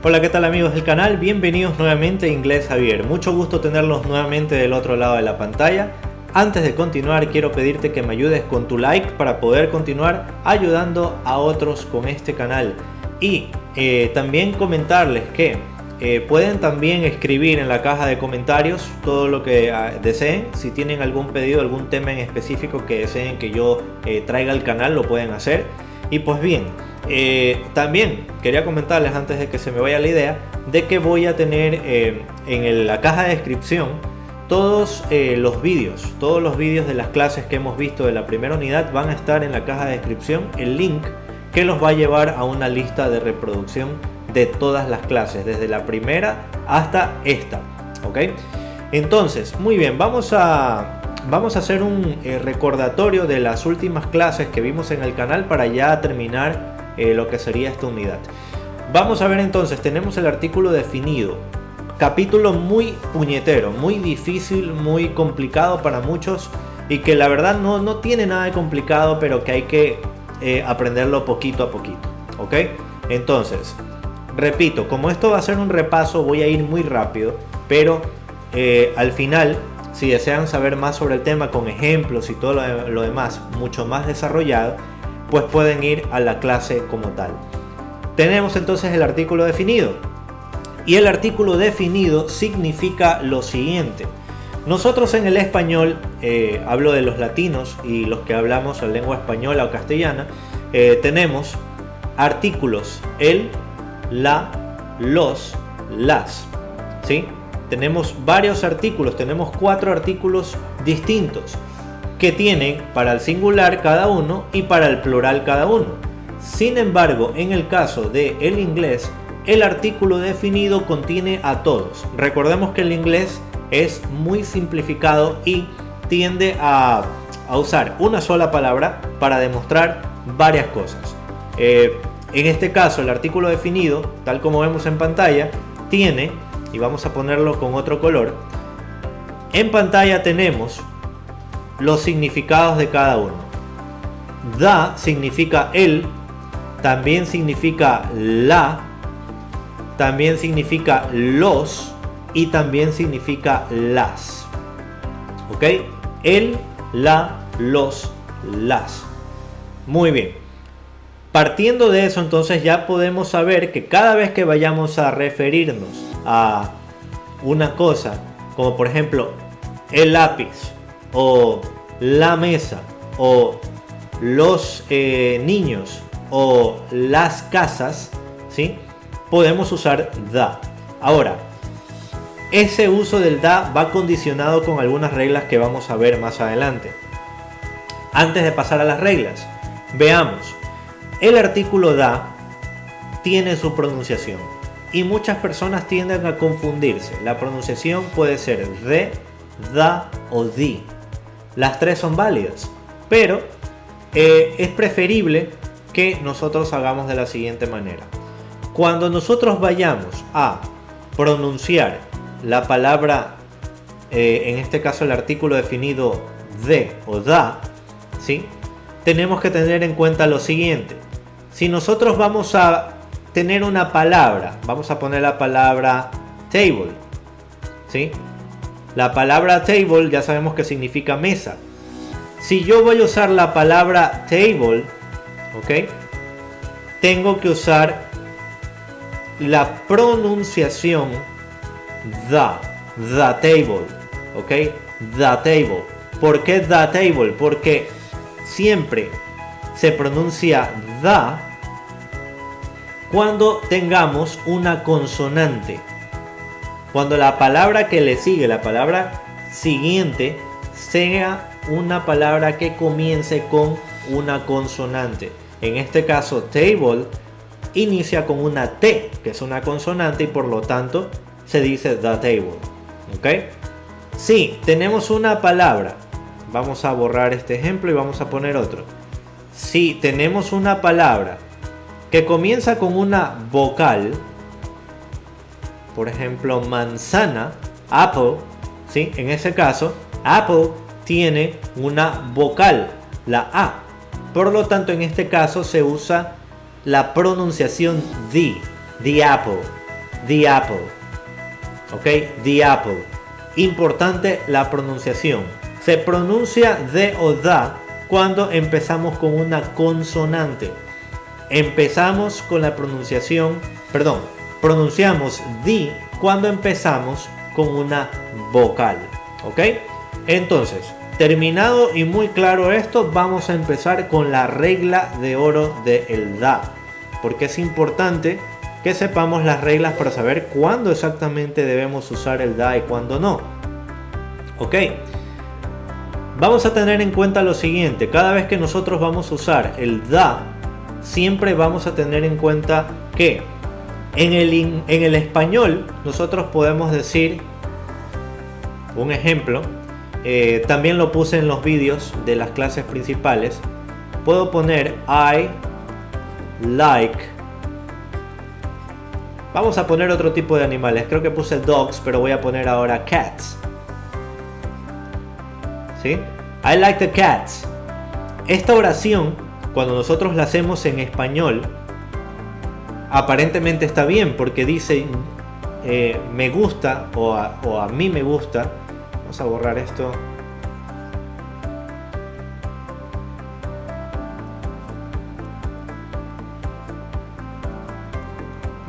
Hola, ¿qué tal amigos del canal? Bienvenidos nuevamente a Inglés Javier. Mucho gusto tenerlos nuevamente del otro lado de la pantalla. Antes de continuar, quiero pedirte que me ayudes con tu like para poder continuar ayudando a otros con este canal. Y también comentarles que pueden también escribir en la caja de comentarios todo lo que deseen. Si tienen algún pedido, algún tema en específico que deseen que yo traiga al canal, lo pueden hacer. Y pues bien, también quería comentarles antes de que se me vaya la idea de que voy a tener en la caja de descripción todos los vídeos de las clases que hemos visto de la primera unidad. Van a estar en la caja de descripción el link que los va a llevar a una lista de reproducción de todas las clases desde la primera hasta esta, ¿ok? Entonces, muy bien, vamos a hacer un recordatorio de las últimas clases que vimos en el canal para ya terminar lo que sería esta unidad. Vamos a ver entonces, tenemos el artículo definido, capítulo muy puñetero, muy difícil, muy complicado para muchos y que la verdad no tiene nada de complicado, pero que hay que aprenderlo poquito a poquito, ¿ok? Entonces, repito, como esto va a ser un repaso, voy a ir muy rápido, pero al final, si desean saber más sobre el tema con ejemplos y todo lo demás mucho más desarrollado, pues pueden ir a la clase como tal. Tenemos entonces el artículo definido. Y el artículo definido significa lo siguiente. Nosotros en el español, hablo de los latinos y los que hablamos la lengua española o castellana, tenemos artículos el, la, los, las, ¿sí? Tenemos varios artículos, tenemos 4 artículos distintos que tienen para el singular cada uno y para el plural cada uno. Sin embargo, en el caso del inglés, el artículo definido contiene a todos. Recordemos que el inglés es muy simplificado y tiende a usar una sola palabra para demostrar varias cosas. En este caso, el artículo definido, tal como vemos en pantalla, tiene, y vamos a ponerlo con otro color, en pantalla tenemos los significados de cada uno. Da significa el, también significa la, también significa los y también significa las. ¿Ok? El, la, los, las. Muy bien. Partiendo de eso, entonces ya podemos saber que cada vez que vayamos a referirnos a una cosa, como por ejemplo el lápiz o la mesa o los niños o las casas, ¿sí? Podemos usar da. Ahora, ese uso del da va condicionado con algunas reglas que vamos a ver más adelante. Antes de pasar a las reglas, veamos. El artículo da tiene su pronunciación y muchas personas tienden a confundirse. La pronunciación puede ser de, da o di. Las tres son válidas, pero es preferible que nosotros hagamos de la siguiente manera. Cuando nosotros vayamos a pronunciar la palabra, en este caso el artículo definido de o da, ¿sí? Tenemos que tener en cuenta lo siguiente. Si nosotros vamos a tener una palabra, vamos a poner la palabra table, ¿sí? La palabra table ya sabemos que significa mesa. Si yo voy a usar la palabra table, ¿ok? Tengo que usar la pronunciación the table, ¿ok? The table. ¿Por qué the table? Porque siempre se pronuncia da cuando tengamos una consonante. Cuando la palabra que le sigue, la palabra siguiente, sea una palabra que comience con una consonante. En este caso, table inicia con una T, que es una consonante, y por lo tanto se dice the table. ¿Ok? Si tenemos una palabra, vamos a borrar este ejemplo y vamos a poner otro. Si tenemos una palabra que comienza con una vocal, por ejemplo manzana, apple, ¿sí? En ese caso, apple tiene una vocal, la A. Por lo tanto, en este caso se usa la pronunciación the apple, The apple. ¿Ok? The apple. Importante la pronunciación. Se pronuncia de o da cuando empezamos con una consonante. Empezamos con la pronunciación, pronunciamos the cuando empezamos con una vocal. ¿Ok? Entonces, terminado y muy claro esto, vamos a empezar con la regla de oro del da. Porque es importante que sepamos las reglas para saber cuándo exactamente debemos usar el da y cuándo no. Ok. Vamos a tener en cuenta lo siguiente. Cada vez que nosotros vamos a usar el da, siempre vamos a tener en cuenta que en el español nosotros podemos decir, un ejemplo, también lo puse en los vídeos de las clases principales, puedo poner I like, vamos a poner otro tipo de animales, creo que puse dogs, pero voy a poner ahora cats. ¿Sí? I like the cats. Esta oración, cuando nosotros la hacemos en español, aparentemente está bien porque dice me gusta o a mí me gusta. Vamos a borrar esto.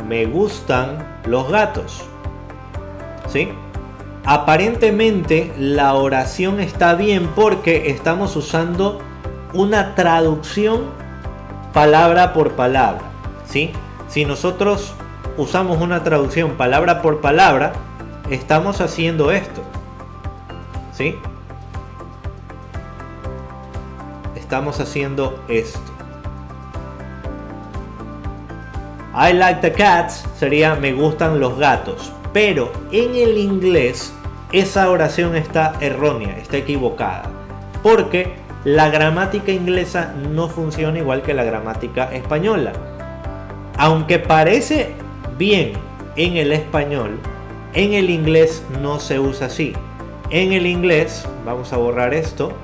Me gustan los gatos. ¿Sí? Aparentemente la oración está bien porque estamos usando una traducción palabra por palabra, ¿sí? Si nosotros usamos una traducción palabra por palabra, estamos haciendo esto, ¿sí? Estamos haciendo esto. I like the cats sería me gustan los gatos. Pero en el inglés esa oración está errónea, está equivocada. Porque la gramática inglesa no funciona igual que la gramática española. Aunque parece bien en el español, en el inglés no se usa así. En el inglés, vamos a borrar esto.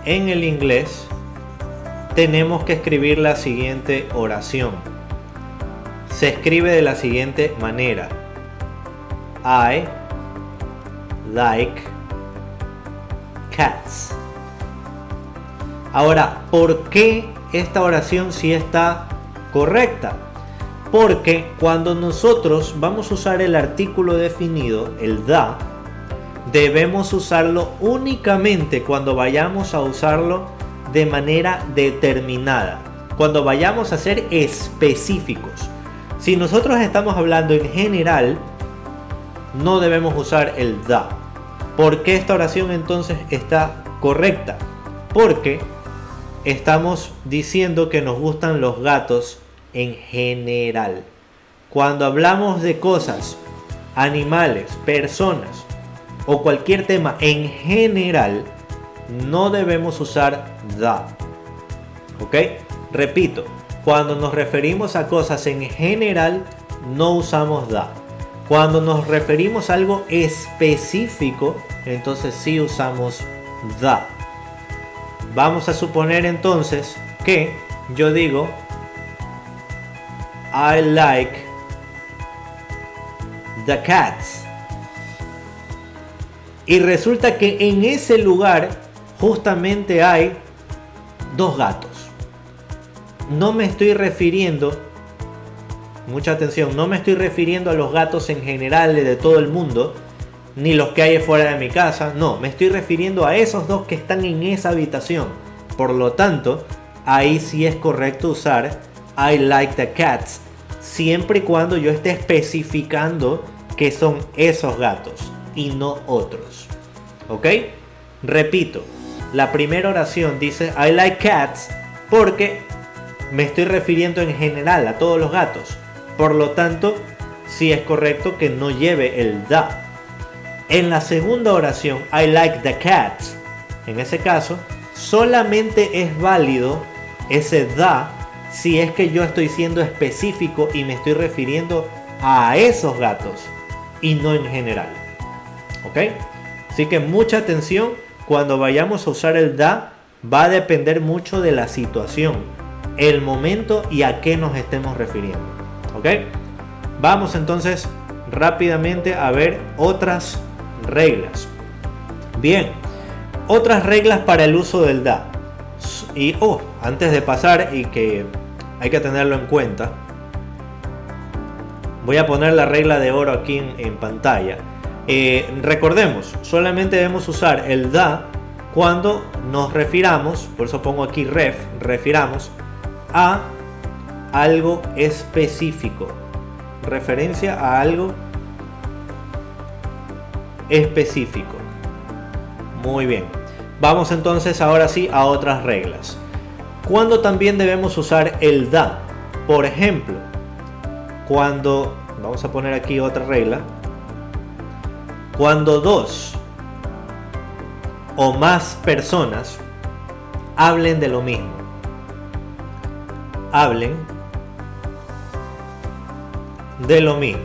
En el inglés tenemos que escribir la siguiente oración. Se escribe de la siguiente manera. I like cats. Ahora, ¿por qué esta oración sí está correcta? Porque cuando nosotros vamos a usar el artículo definido, el da, debemos usarlo únicamente cuando vayamos a usarlo de manera determinada. Cuando vayamos a ser específicos. Si nosotros estamos hablando en general, no debemos usar el da. ¿Por qué esta oración entonces está correcta? Porque estamos diciendo que nos gustan los gatos en general. Cuando hablamos de cosas, animales, personas o cualquier tema en general, no debemos usar da. ¿Ok? Repito. Cuando nos referimos a cosas en general, no usamos da. Cuando nos referimos a algo específico, entonces sí usamos da. Vamos a suponer entonces que yo digo I like the cats. Y resulta que en ese lugar justamente hay dos gatos. No me estoy refiriendo, mucha atención, no me estoy refiriendo a los gatos en general de todo el mundo, ni los que hay fuera de mi casa, no, me estoy refiriendo a esos dos que están en esa habitación. Por lo tanto, ahí sí es correcto usar I like the cats, siempre y cuando yo esté especificando que son esos gatos y no otros. ¿Ok? Repito, la primera oración dice I like cats porque me estoy refiriendo en general a todos los gatos. Por lo tanto, sí es correcto que no lleve el da. En la segunda oración, I like the cats, en ese caso, solamente es válido ese da si es que yo estoy siendo específico y me estoy refiriendo a esos gatos y no en general. ¿Ok? Así que mucha atención, cuando vayamos a usar el da, va a depender mucho de la situación. el momento y a qué nos estemos refiriendo. ¿Ok? Vamos entonces rápidamente a ver otras reglas. Bien, otras reglas para el uso del da. Y antes de pasar, y que hay que tenerlo en cuenta, voy a poner la regla de oro aquí en pantalla. Recordemos, solamente debemos usar el da cuando nos refiramos, por eso pongo aquí refiramos a algo específico. Referencia a algo específico. Muy bien. Vamos entonces ahora sí a otras reglas. ¿Cuándo también debemos usar el da? Por ejemplo, cuando, vamos a poner aquí otra regla, cuando dos o más personas hablen de lo mismo. Hablen de lo mismo.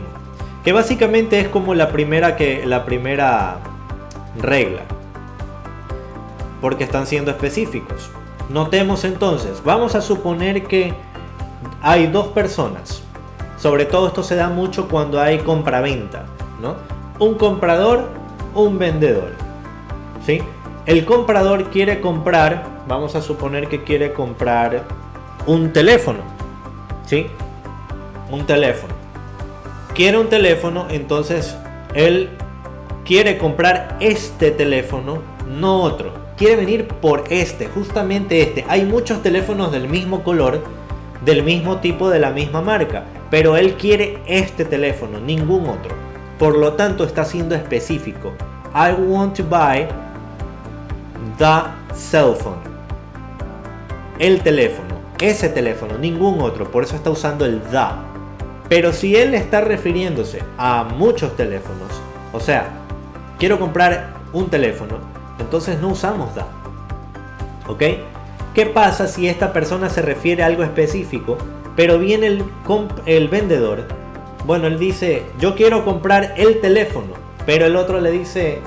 Que básicamente es como la primera regla. Porque están siendo específicos. Notemos entonces, vamos a suponer que hay dos personas. Sobre todo esto se da mucho cuando hay compra-venta, ¿no? Un comprador, un vendedor. ¿Sí? El comprador quiere comprar, vamos a suponer que quiere comprar un teléfono. ¿Sí? Un teléfono. Quiere un teléfono, entonces él quiere comprar este teléfono, no otro. Quiere venir por justamente este. Hay muchos teléfonos del mismo color, del mismo tipo, de la misma marca, pero él quiere este teléfono, ningún otro. Por lo tanto, está siendo específico. I want to buy the cell phone. El teléfono, ese teléfono, ningún otro. Por eso está usando el the. Pero si él está refiriéndose a muchos teléfonos, o sea, quiero comprar un teléfono, entonces no usamos da. ¿Ok? ¿Qué pasa si esta persona se refiere a algo específico, pero viene el vendedor? Bueno, él dice, yo quiero comprar el teléfono, pero el otro le dice,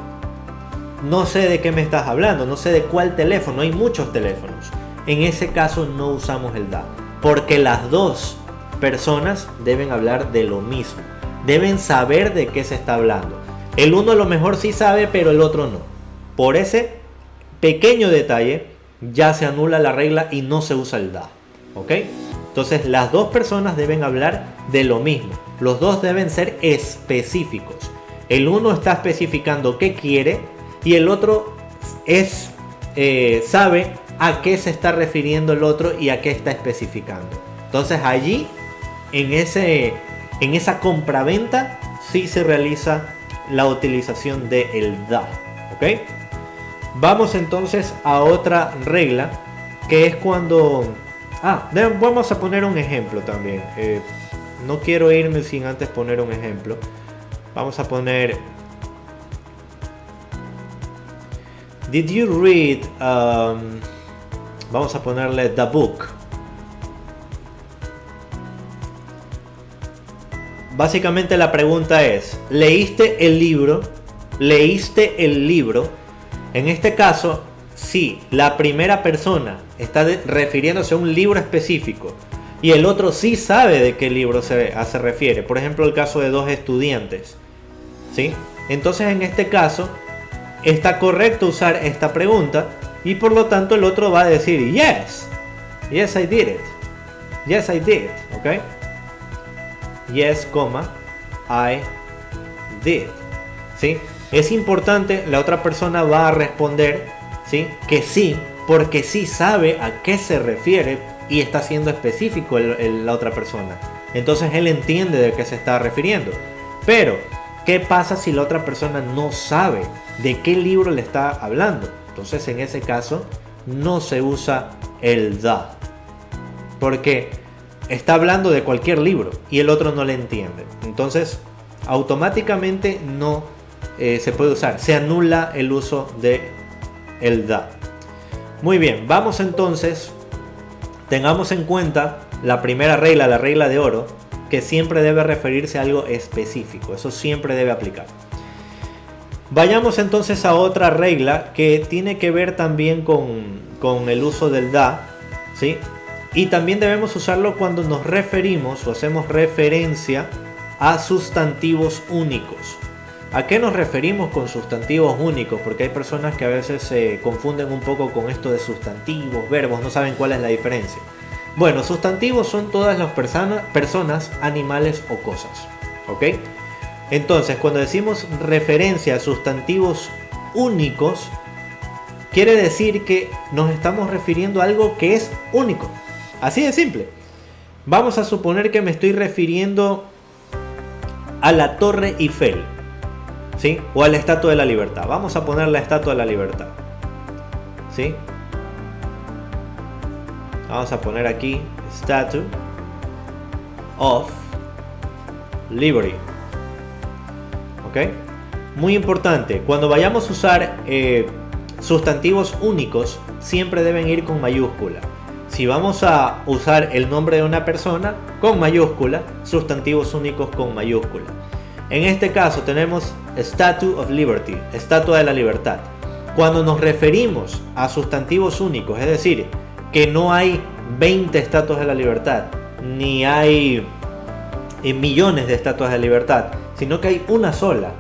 no sé de qué me estás hablando, no sé de cuál teléfono, hay muchos teléfonos. En ese caso no usamos el da, porque las dos personas deben hablar de lo mismo, deben saber de qué se está hablando. El uno a lo mejor sí sabe, pero el otro no. Por ese pequeño detalle ya se anula la regla y no se usa el da. ¿Ok? Entonces las dos personas deben hablar de lo mismo. Los dos deben ser específicos. El uno está especificando qué quiere y el otro sabe a qué se está refiriendo el otro y a qué está especificando. Entonces allí, en esa compraventa, sí se realiza la utilización de el da. ¿Ok? Vamos entonces a otra regla, que es cuando... vamos a poner un ejemplo también. No quiero irme sin antes poner un ejemplo. Vamos a poner... Did you read... vamos a ponerle the book. Básicamente la pregunta es, ¿leíste el libro? ¿Leíste el libro? En este caso, si la primera persona está refiriéndose a un libro específico y el otro sí sabe de qué libro se refiere, por ejemplo el caso de dos estudiantes, ¿sí? Entonces en este caso está correcto usar esta pregunta y por lo tanto el otro va a decir yes, yes I did it, yes I did, ¿ok? Yes, I did, ¿sí? Es importante, la otra persona va a responder, ¿sí? Que sí, porque sí sabe a qué se refiere y está siendo específico la otra persona. Entonces él entiende de qué se está refiriendo. Pero, ¿qué pasa si la otra persona no sabe de qué libro le está hablando? Entonces en ese caso no se usa el da, porque está hablando de cualquier libro y el otro no le entiende. Entonces automáticamente no se puede usar, se anula el uso de el da. Muy bien, vamos entonces, tengamos en cuenta la primera regla, la regla de oro, que siempre debe referirse a algo específico, eso siempre debe aplicar. Vayamos entonces a otra regla que tiene que ver también con el uso del da, ¿sí? Y también debemos usarlo cuando nos referimos o hacemos referencia a sustantivos únicos. ¿A qué nos referimos con sustantivos únicos? Porque hay personas que a veces se confunden un poco con esto de sustantivos, verbos, no saben cuál es la diferencia. Bueno, sustantivos son todas las personas, animales o cosas. ¿Ok? Entonces, cuando decimos referencia a sustantivos únicos, quiere decir que nos estamos refiriendo a algo que es único. Así de simple. Vamos a suponer que me estoy refiriendo a la Torre Eiffel, ¿sí? O a la Estatua de la Libertad. Vamos a poner la Estatua de la Libertad, ¿sí? Vamos a poner aquí Statue of Liberty. ¿Ok? Muy importante, cuando vayamos a usar sustantivos únicos, siempre deben ir con mayúscula. Si vamos a usar el nombre de una persona, con mayúscula, sustantivos únicos con mayúscula. En este caso tenemos Statue of Liberty, Estatua de la Libertad. Cuando nos referimos a sustantivos únicos, es decir, que no hay 20 estatuas de la libertad, ni hay millones de estatuas de la libertad, sino que hay una sola,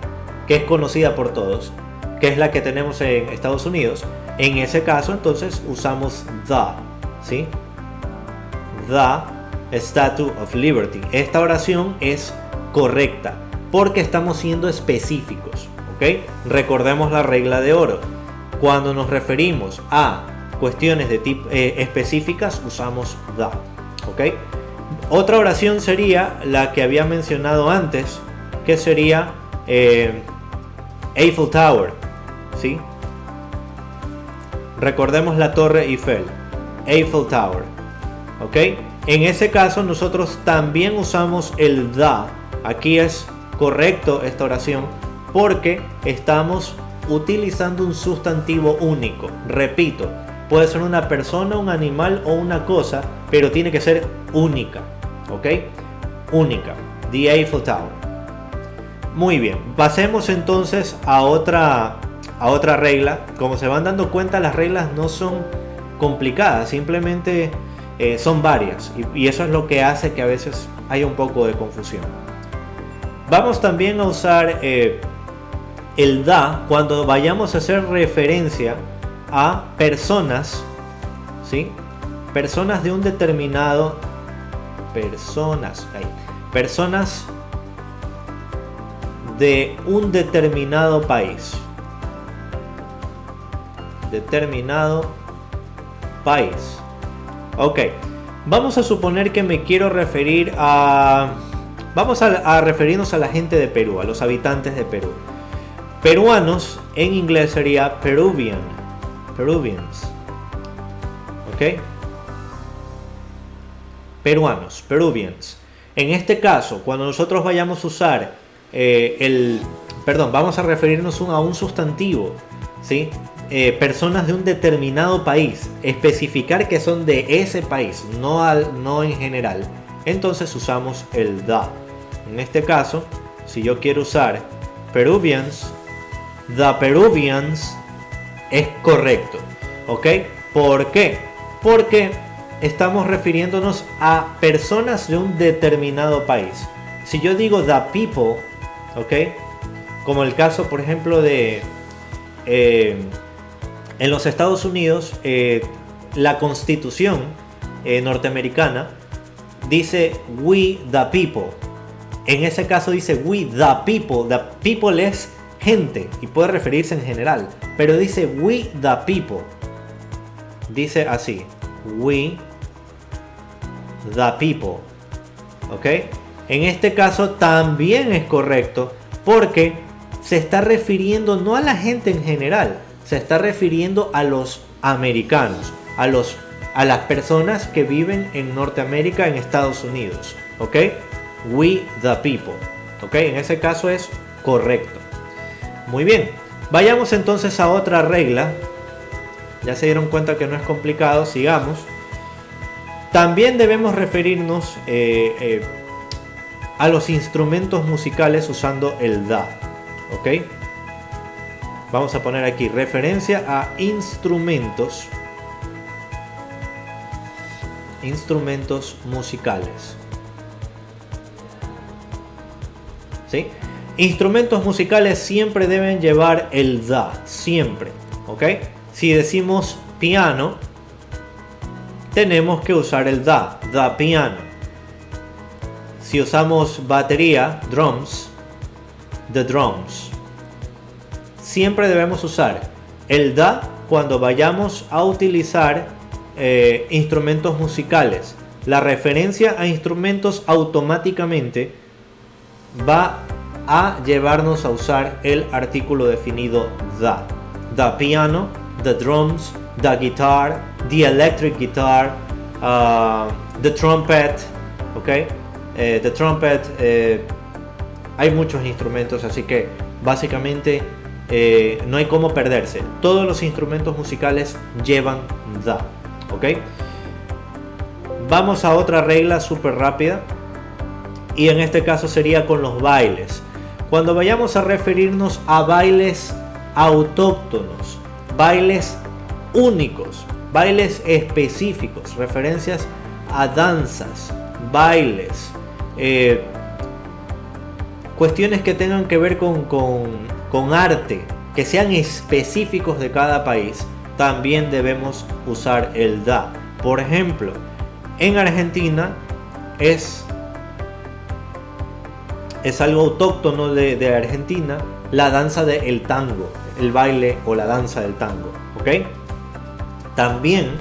que es conocida por todos, que es la que tenemos en Estados Unidos. En ese caso, entonces, usamos the, ¿sí? The Statue of Liberty. Esta oración es correcta, porque estamos siendo específicos, ¿ok? Recordemos la regla de oro. Cuando nos referimos a cuestiones de tipo específicas, usamos the, ¿ok? Otra oración sería la que había mencionado antes, que sería Eiffel Tower, ¿sí? Recordemos la Torre Eiffel, Eiffel Tower, ¿ok? En ese caso nosotros también usamos el the. Aquí es correcto esta oración porque estamos utilizando un sustantivo único. Repito, puede ser una persona, un animal o una cosa, pero tiene que ser única, ¿ok? Única, the Eiffel Tower. Muy bien, pasemos entonces a otra regla. Como se van dando cuenta, las reglas no son complicadas, simplemente son varias, y eso es lo que hace que a veces haya un poco de confusión. Vamos también a usar el da cuando vayamos a hacer referencia a personas, ¿sí? Personas de un determinado... Personas de un determinado país. Determinado país. Ok, vamos a suponer que me quiero referir a... Vamos a referirnos a la gente de Perú, a los habitantes de Perú. Peruanos en inglés sería Peruvian. Peruvians. ¿Ok? Peruanos, Peruvians. En este caso, cuando nosotros vayamos a usar vamos a referirnos a un sustantivo, ¿sí? Personas de un determinado país, especificar que son de ese país, no en general. Entonces usamos el da. En este caso, si yo quiero usar Peruvians, the Peruvians es correcto, ¿ok? ¿Por qué? Porque estamos refiriéndonos a personas de un determinado país. Si yo digo the people, ¿ok? Como el caso, por ejemplo, de en los Estados Unidos, la Constitución norteamericana dice we the people. En ese caso dice we the people. The people es gente y puede referirse en general, pero dice we the people. Dice así, we the people. ¿Ok? En este caso también es correcto porque se está refiriendo no a la gente en general, se está refiriendo a los americanos, a las personas que viven en Norteamérica, en Estados Unidos. ¿Ok? We the people. ¿Ok? En ese caso es correcto. Muy bien. Vayamos entonces a otra regla. Ya se dieron cuenta que no es complicado. Sigamos. También debemos referirnos a los instrumentos musicales usando el da. ¿Ok? Vamos a poner aquí referencia a instrumentos instrumentos musicales. ¿Sí? Instrumentos musicales siempre deben llevar el the, siempre, ¿ok? Si decimos piano, tenemos que usar el the piano. Si usamos batería, drums, the drums. Siempre debemos usar el the cuando vayamos a utilizar instrumentos musicales. La referencia a instrumentos automáticamente va a llevarnos a usar el artículo definido the piano, the drums, the guitar, the electric guitar, the trumpet, ¿ok? The trumpet, hay muchos instrumentos, así que básicamente no hay cómo perderse. Todos los instrumentos musicales llevan the, ¿ok? Vamos a otra regla súper rápida, y en este caso sería con los bailes. Cuando vayamos a referirnos a bailes autóctonos, bailes únicos, bailes específicos, referencias a danzas, bailes, cuestiones que tengan que ver con arte, que sean específicos de cada país, también debemos usar el da. Por ejemplo, en Argentina es algo autóctono de Argentina, la danza del tango, el baile o la danza del tango, ¿ok? También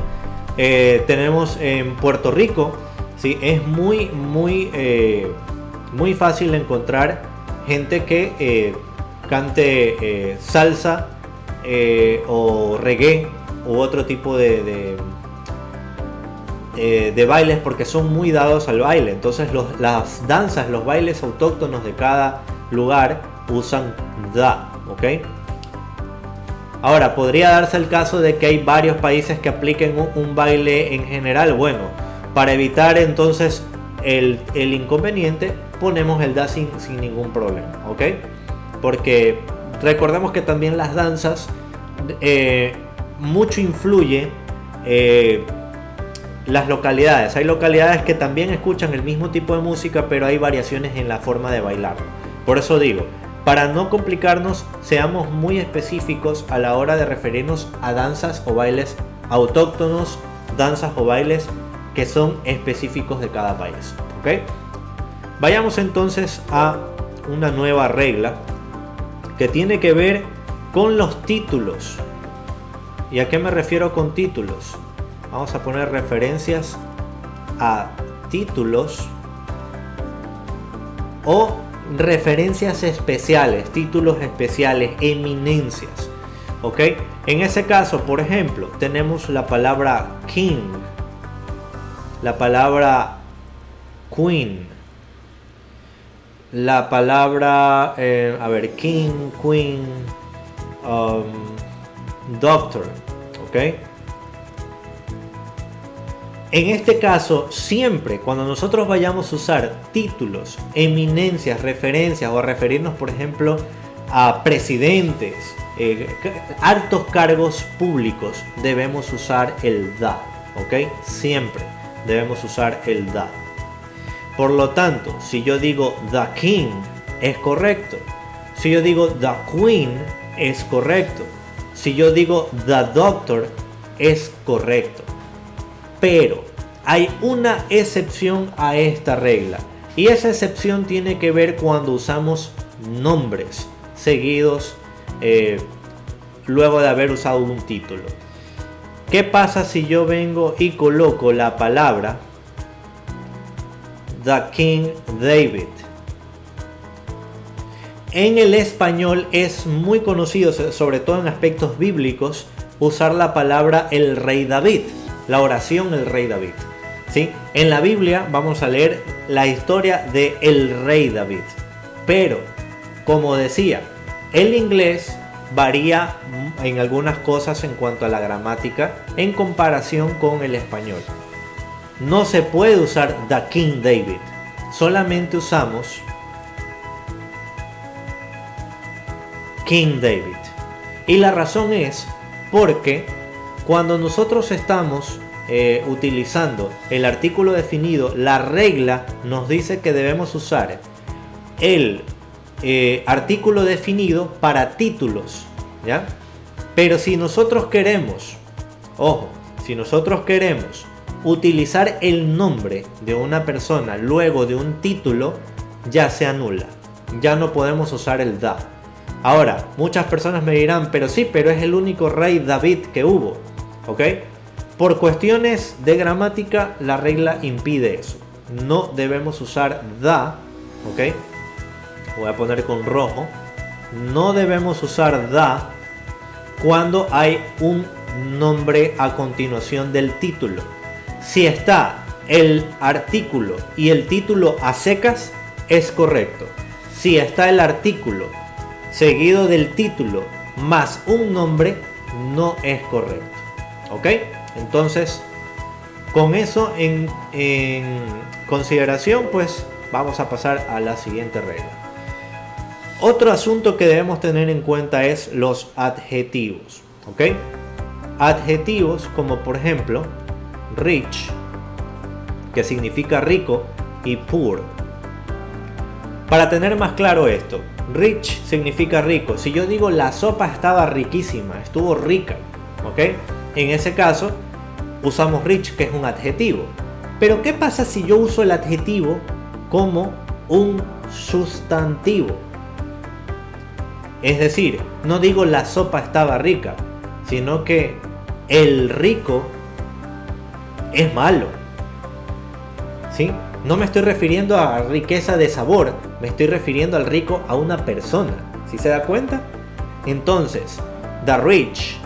tenemos en Puerto Rico, ¿sí? Es muy fácil encontrar gente que cante salsa o reggae u otro tipo de bailes, porque son muy dados al baile. Entonces las danzas, los bailes autóctonos de cada lugar usan da, ¿ok? Ahora, podría darse el caso de que hay varios países que apliquen un baile en general. Bueno, para evitar entonces el inconveniente, ponemos el da sin ningún problema, ¿ok? Porque recordemos que también las danzas mucho influye las localidades. Hay localidades que también escuchan el mismo tipo de música, pero hay variaciones en la forma de bailar. Por eso digo, para no complicarnos, seamos muy específicos a la hora de referirnos a danzas o bailes autóctonos, danzas o bailes que son específicos de cada país, ¿ok? Vayamos entonces a una nueva regla que tiene que ver con los títulos. ¿Y a qué me refiero con títulos? Vamos a poner referencias a títulos o referencias especiales, títulos especiales, eminencias, ¿ok? En ese caso, por ejemplo, tenemos la palabra king, la palabra queen, la palabra, king, queen, doctor, ¿ok? En este caso, siempre cuando nosotros vayamos a usar títulos, eminencias, referencias o a referirnos, por ejemplo, a presidentes, altos cargos públicos, debemos usar el da, ¿ok? Siempre debemos usar el da. Por lo tanto, si yo digo the king, es correcto. Si yo digo the queen, es correcto. Si yo digo the doctor, es correcto. Pero hay una excepción a esta regla, y esa excepción tiene que ver cuando usamos nombres seguidos luego de haber usado un título. ¿Qué pasa si yo vengo y coloco la palabra The King David? En el español es muy conocido, sobre todo en aspectos bíblicos, usar la palabra el rey David. La oración el rey David, ¿sí? En la Biblia vamos a leer la historia de el rey David. Pero, como decía, el inglés varía en algunas cosas en cuanto a la gramática en comparación con el español. No se puede usar the King David. Solamente usamos King David. Y la razón es porque cuando nosotros estamos utilizando el artículo definido, la regla nos dice que debemos usar el artículo definido para títulos, ¿ya? Pero si nosotros queremos, ojo, si nosotros queremos utilizar el nombre de una persona luego de un título, ya se anula. Ya no podemos usar el da. Ahora, muchas personas me dirán, pero sí, pero es el único rey David que hubo, ¿ok? Por cuestiones de gramática, la regla impide eso. No debemos usar da, ¿ok? Voy a poner con rojo. No debemos usar da cuando hay un nombre a continuación del título. Si está el artículo y el título a secas, es correcto. Si está el artículo seguido del título más un nombre, no es correcto. ¿Ok? Entonces, con eso en consideración, pues vamos a pasar a la siguiente regla. Otro asunto que debemos tener en cuenta es los adjetivos. ¿Ok? Adjetivos como por ejemplo rich, que significa rico, y poor. Para tener más claro esto, rich significa rico. Si yo digo la sopa estaba riquísima, estuvo rica, ¿ok? En ese caso usamos rich, que es un adjetivo. Pero ¿qué pasa si yo uso el adjetivo como un sustantivo? Es decir, no digo la sopa estaba rica, sino que el rico es malo, ¿sí? No me estoy refiriendo a riqueza de sabor, me estoy refiriendo al rico a una persona. ¿Sí se da cuenta? Entonces, the rich,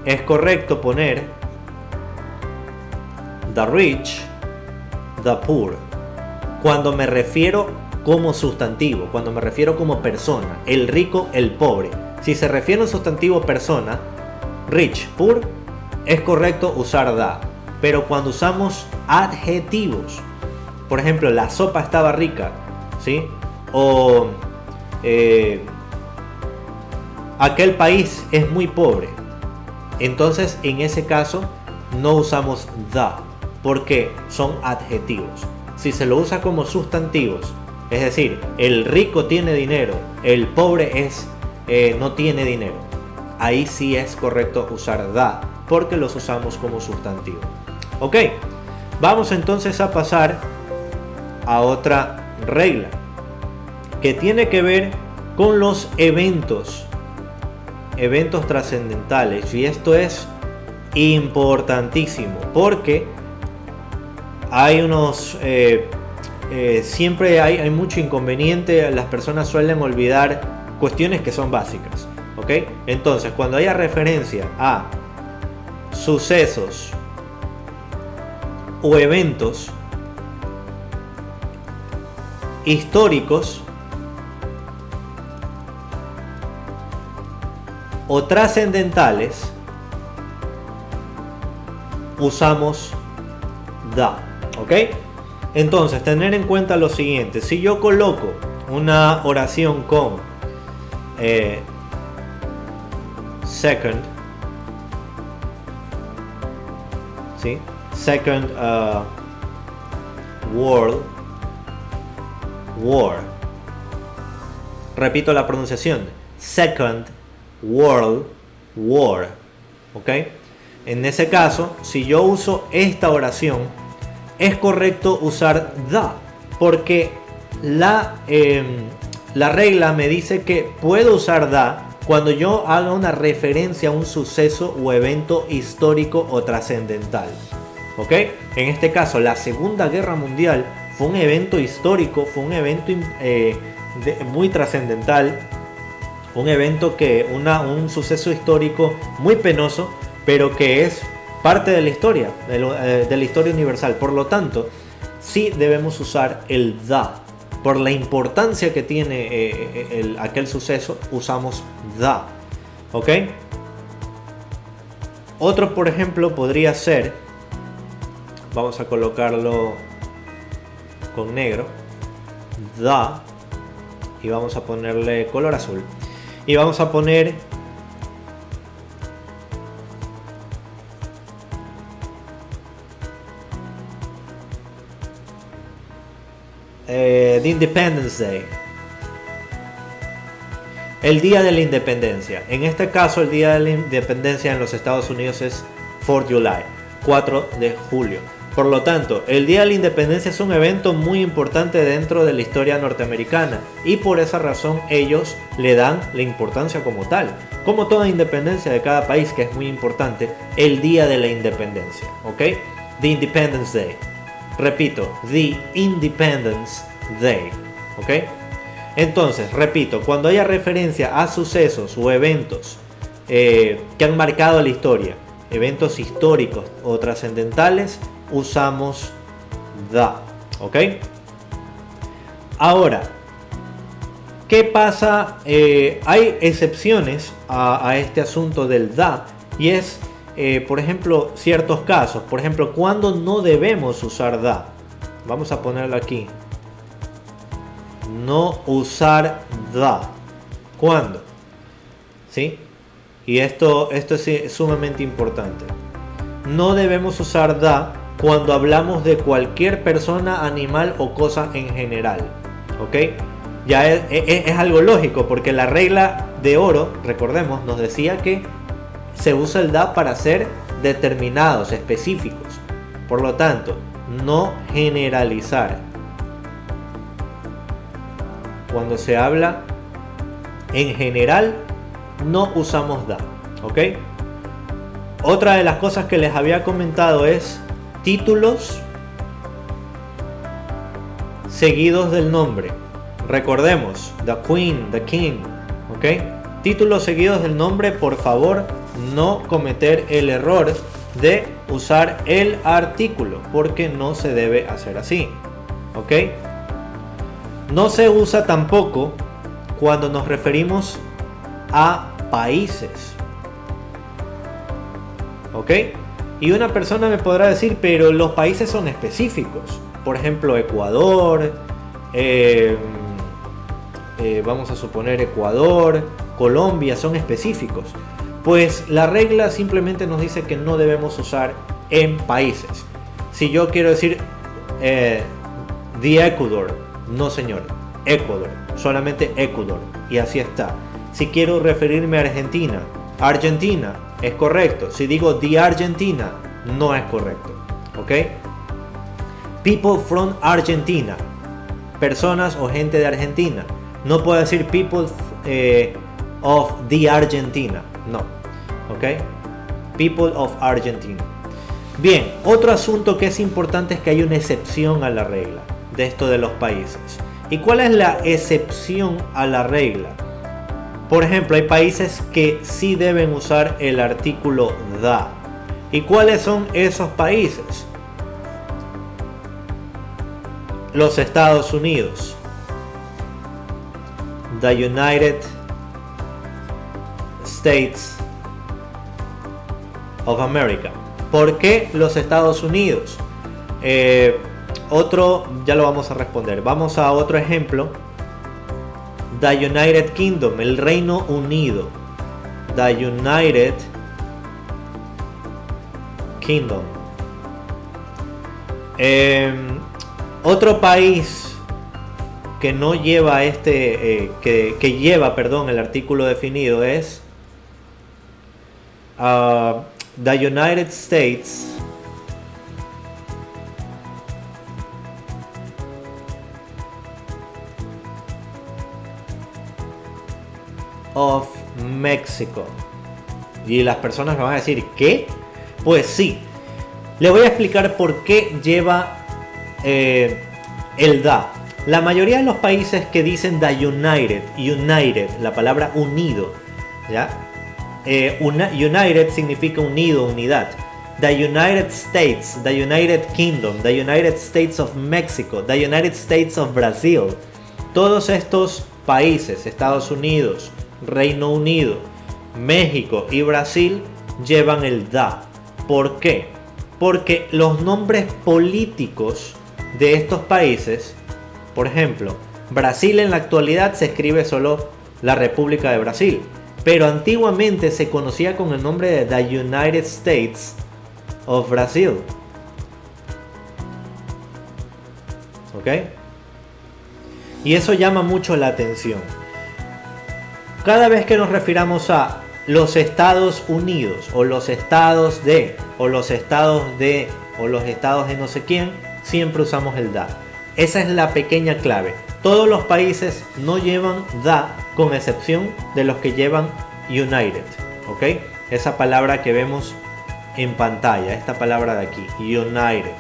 es correcto poner the rich, the poor, cuando me refiero como sustantivo, cuando me refiero como persona, el rico, el pobre. Si se refiere a un sustantivo persona, rich, poor, es correcto usar da. Pero cuando usamos adjetivos, por ejemplo, la sopa estaba rica, ¿sí? O aquel país es muy pobre. Entonces, en ese caso, no usamos da, porque son adjetivos. Si se lo usa como sustantivos, es decir, el rico tiene dinero, el pobre no tiene dinero, ahí sí es correcto usar da, porque los usamos como sustantivo. Ok, vamos entonces a pasar a otra regla que tiene que ver con los eventos trascendentales, y esto es importantísimo porque hay unos siempre hay mucho inconveniente. Las personas suelen olvidar cuestiones que son básicas, ¿ok? Entonces, cuando haya referencia a sucesos o eventos históricos o trascendentales, usamos da, ¿ok? Entonces, tener en cuenta lo siguiente: si yo coloco una oración con second, ¿sí? Second World War. Repito la pronunciación: Second World War. ¿Ok? En ese caso, si yo uso esta oración, es correcto usar da, porque la regla me dice que puedo usar da cuando yo haga una referencia a un suceso o evento histórico o trascendental. ¿Ok? En este caso, la Segunda Guerra Mundial fue un evento histórico, fue un evento muy trascendental, un evento un suceso histórico muy penoso, pero que es parte de la historia, de la historia universal. Por lo tanto, sí debemos usar el da. Por la importancia que tiene aquel suceso, usamos da. ¿Ok? Otro, por ejemplo, podría ser, vamos a colocarlo con negro, da, y vamos a ponerle color azul. Y vamos a poner The Independence Day. El día de la independencia. En este caso, el día de la independencia en los Estados Unidos es 4th of July, 4 de julio. Por lo tanto, el día de la independencia es un evento muy importante dentro de la historia norteamericana y por esa razón ellos le dan la importancia como tal. Como toda independencia de cada país, que es muy importante, el día de la independencia, ¿ok? The Independence Day. Repito, The Independence Day, ¿ok? Entonces, repito, cuando haya referencia a sucesos o eventos que han marcado la historia, eventos históricos o trascendentales, usamos the, ¿ok? Ahora, ¿qué pasa? Hay excepciones a este asunto del the, y es, por ejemplo, ciertos casos. Por ejemplo, cuando no debemos usar the. Vamos a ponerlo aquí. No usar the. ¿Cuándo? ¿Sí? Y esto es sumamente importante. No debemos usar the cuando hablamos de cualquier persona, animal o cosa en general, ¿ok? Ya es algo lógico, porque la regla de oro, recordemos, nos decía que se usa el da para ser determinados, específicos. Por lo tanto, no generalizar. Cuando se habla en general, no usamos da, ¿ok? Otra de las cosas que les había comentado es títulos seguidos del nombre. Recordemos, the queen, the king, ¿ok? Títulos seguidos del nombre, por favor, no cometer el error de usar el artículo, porque no se debe hacer así, ¿ok? No se usa tampoco cuando nos referimos a países, ¿ok? Y una persona me podrá decir, pero los países son específicos. Por ejemplo, Ecuador, vamos a suponer Ecuador, Colombia, son específicos. Pues la regla simplemente nos dice que no debemos usar en países. Si yo quiero decir the Ecuador, no señor, Ecuador, solamente Ecuador, y así está. Si quiero referirme a Argentina, Argentina, es correcto. Si digo the Argentina, no es correcto, ¿ok? People from Argentina, personas o gente de Argentina. No puedo decir people of the Argentina, no, ¿ok? People of Argentina. Bien, otro asunto que es importante es que hay una excepción a la regla de esto de los países. ¿Y cuál es la excepción a la regla? Por ejemplo, hay países que sí deben usar el artículo the. ¿Y cuáles son esos países? Los Estados Unidos. The United States of America. ¿Por qué los Estados Unidos? Otro, ya lo vamos a responder. Vamos a otro ejemplo. The United Kingdom, el Reino Unido. The United Kingdom. Otro país que no lleva que lleva, perdón, el artículo definido es the United States of Mexico. Y las personas me van a decir, ¿qué? Pues sí, le voy a explicar por qué lleva el da. La mayoría de los países que dicen the United, la palabra unido, ¿ya? United significa unido, unidad. The United States, the United Kingdom, the United States of Mexico, the United States of Brazil. Todos estos países, Estados Unidos, Reino Unido, México y Brasil, llevan el da. ¿Por qué? Porque los nombres políticos de estos países, por ejemplo, Brasil en la actualidad se escribe solo la República de Brasil, pero antiguamente se conocía con el nombre de The United States of Brazil. ¿Ok? Y eso llama mucho la atención. Cada vez que nos refiramos a los Estados Unidos, o los estados de, o los estados de, o los estados de no sé quién, siempre usamos el da. Esa es la pequeña clave. Todos los países no llevan da, con excepción de los que llevan United, ¿ok? Esa palabra que vemos en pantalla, esta palabra de aquí, United.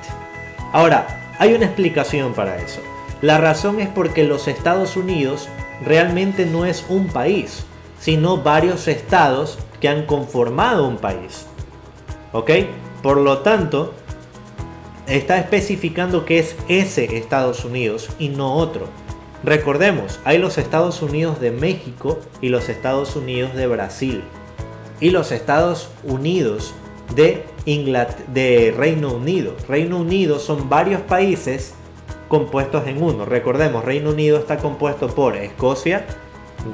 Ahora, hay una explicación para eso. La razón es porque los Estados Unidos realmente no es un país, sino varios estados que han conformado un país, ¿ok? Por lo tanto, está especificando que es ese Estados Unidos y no otro. Recordemos, hay los Estados Unidos de México y los Estados Unidos de Brasil. Y los Estados Unidos de Reino Unido. Reino Unido son varios países compuestos en uno. Recordemos, Reino Unido está compuesto por Escocia,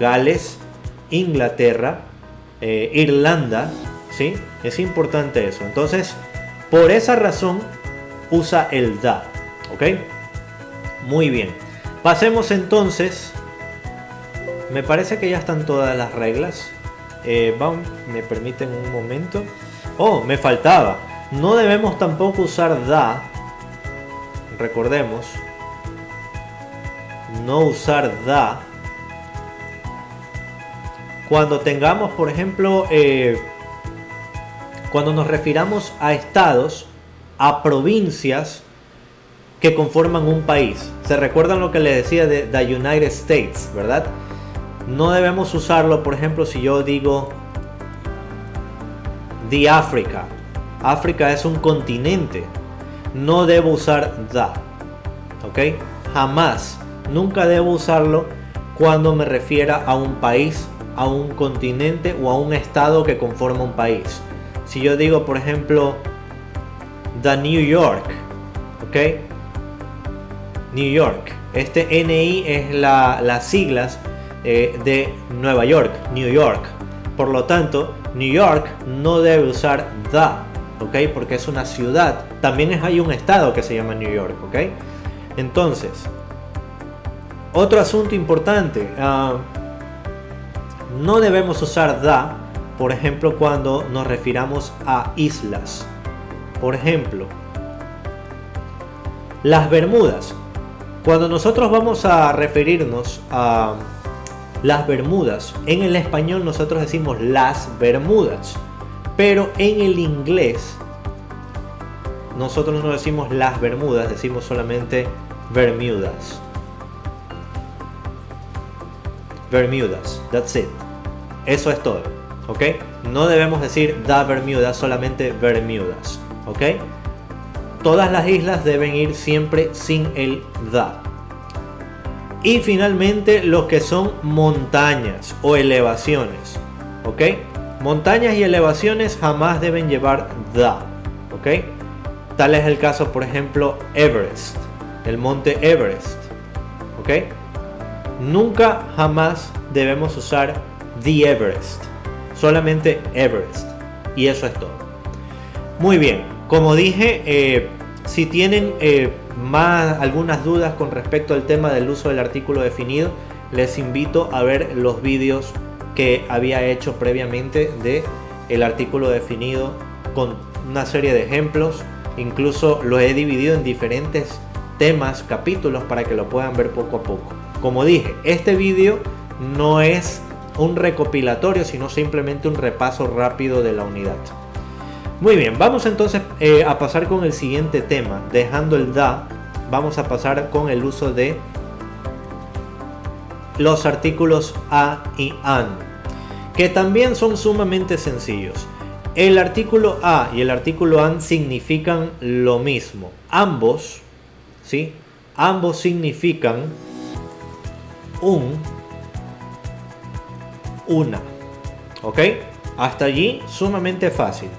Gales, Inglaterra, Irlanda, ¿sí? Es importante eso. Entonces, por esa razón, usa el da, ¿ok? Muy bien. Pasemos entonces. Me parece que ya están todas las reglas. Me permiten un momento. Oh, me faltaba. No debemos tampoco usar da. Recordemos. No usar da cuando tengamos, por ejemplo, cuando nos refiramos a estados, a provincias que conforman un país. ¿Se recuerdan lo que les decía de the United States, verdad? No debemos usarlo, por ejemplo, si yo digo the Africa. África es un continente. No debo usar the, ¿ok? Jamás, nunca debo usarlo cuando me refiera a un país, a un continente o a un estado que conforma un país. Si yo digo, por ejemplo, the New York, ¿ok? New York. Este NI es las siglas de Nueva York, New York. Por lo tanto, New York no debe usar the, ¿ok? Porque es una ciudad. También hay un estado que se llama New York, ¿ok? Entonces, otro asunto importante. No debemos usar the, por ejemplo, cuando nos refiramos a islas. Por ejemplo, las Bermudas. Cuando nosotros vamos a referirnos a las Bermudas, en el español nosotros decimos las Bermudas, pero en el inglés nosotros no decimos las Bermudas, decimos solamente Bermudas. Bermudas, that's it. Eso es todo, ¿ok? No debemos decir the Bermudas, solamente Bermudas, ¿ok? Todas las islas deben ir siempre sin el the. Y finalmente los que son montañas o elevaciones, ¿ok? Montañas y elevaciones jamás deben llevar the, ¿ok? Tal es el caso, por ejemplo, Everest, el monte Everest, ¿ok? Nunca jamás debemos usar the Everest, solamente Everest, y eso es todo. Muy bien, como dije, si tienen algunas dudas con respecto al tema del uso del artículo definido, les invito a ver los vídeos que había hecho previamente de el artículo definido con una serie de ejemplos. Incluso lo he dividido en diferentes temas, capítulos, para que lo puedan ver poco a poco. Como dije, este vídeo no es un recopilatorio, sino simplemente un repaso rápido de la unidad. Muy bien, vamos entonces a pasar con el siguiente tema. Dejando el da, vamos a pasar con el uso de los artículos a y an, que también son sumamente sencillos. El artículo a y el artículo an significan lo mismo. Ambos, ¿sí? Ambos significan una. ¿Ok? Hasta allí sumamente fácil.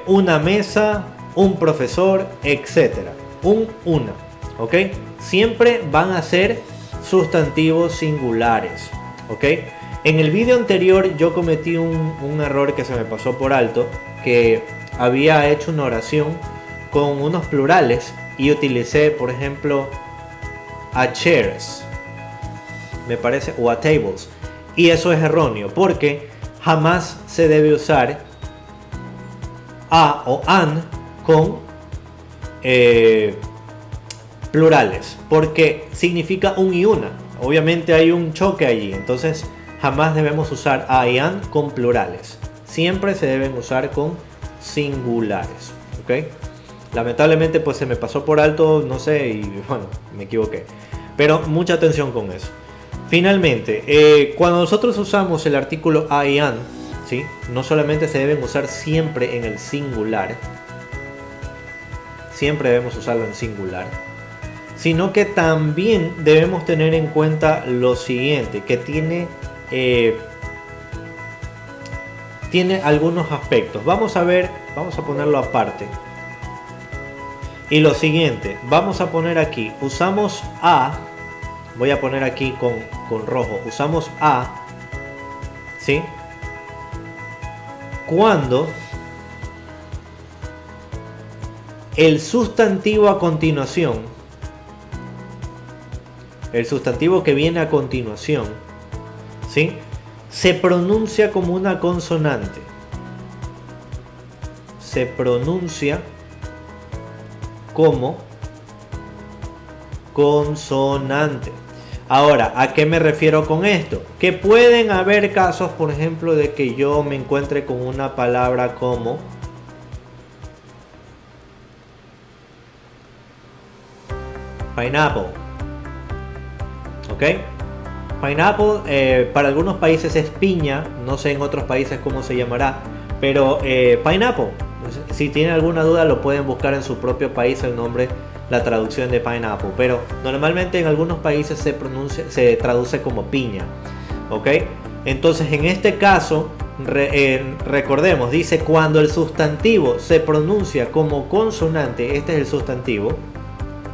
Una mesa, un profesor, etcétera. Una. ¿Ok? Siempre van a ser sustantivos singulares. ¿Ok? En el vídeo anterior yo cometí un error que se me pasó por alto, que había hecho una oración con unos plurales y utilicé, por ejemplo, a chairs, me parece, o a tables. Y eso es erróneo porque jamás se debe usar a o an con plurales, porque significa un y una. Obviamente hay un choque allí, entonces jamás debemos usar a y an con plurales. Siempre se deben usar con singulares, ¿ok? Lamentablemente pues se me pasó por alto, no sé, y bueno, me equivoqué. Pero mucha atención con eso. Finalmente, cuando nosotros usamos el artículo a y an, ¿sí? No solamente se deben usar siempre en el singular, siempre debemos usarlo en singular, sino que también debemos tener en cuenta lo siguiente, que tiene algunos aspectos. Vamos a ver, vamos a ponerlo aparte. Y lo siguiente, vamos a poner aquí, usamos a, voy a poner aquí con rojo, usamos a, ¿sí? Cuando el sustantivo a continuación, el sustantivo que viene a continuación, ¿sí? Se pronuncia como una consonante. Se pronuncia como consonante. Ahora, ¿a qué me refiero con esto? Que pueden haber casos, por ejemplo, de que yo me encuentre con una palabra como pineapple. ¿Ok? Pineapple para algunos países es piña, no sé en otros países cómo se llamará, pero pineapple. Si tienen alguna duda lo pueden buscar en su propio país el nombre, la traducción de pineapple, pero normalmente en algunos países se traduce como piña, ¿ok? Entonces en este caso, recordemos, dice cuando el sustantivo se pronuncia como consonante, este es el sustantivo,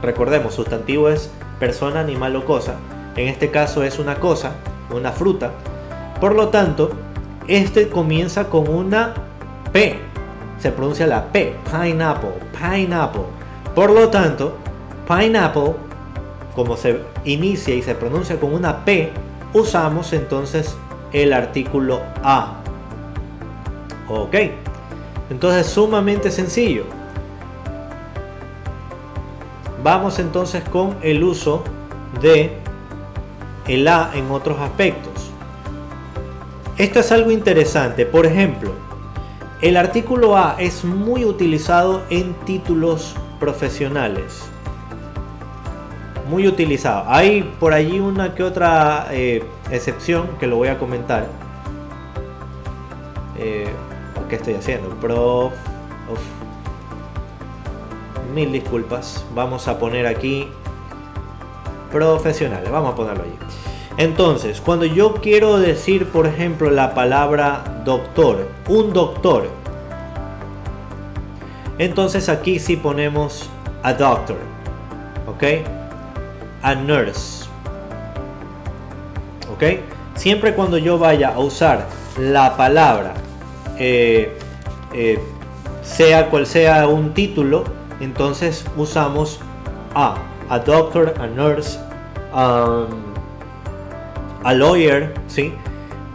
recordemos, sustantivo es persona, animal o cosa, en este caso es una cosa, una fruta, por lo tanto, este comienza con una P, se pronuncia la P, pineapple, pineapple. Por lo tanto, pineapple, como se inicia y se pronuncia con una P, usamos entonces el artículo a. Ok, entonces sumamente sencillo. Vamos entonces con el uso de el a en otros aspectos. Esto es algo interesante. Por ejemplo, el artículo a es muy utilizado en títulos profesionales. Muy utilizado. Hay por allí una que otra excepción que lo voy a comentar. ¿Qué estoy haciendo? Mil disculpas. Vamos a poner aquí profesionales. Vamos a ponerlo allí. Entonces, cuando yo quiero decir, por ejemplo, la palabra doctor, un doctor, entonces aquí sí ponemos a doctor, ¿ok? A nurse, ¿ok? Siempre cuando yo vaya a usar la palabra, sea cual sea un título, entonces usamos a doctor, a nurse, a lawyer, ¿sí?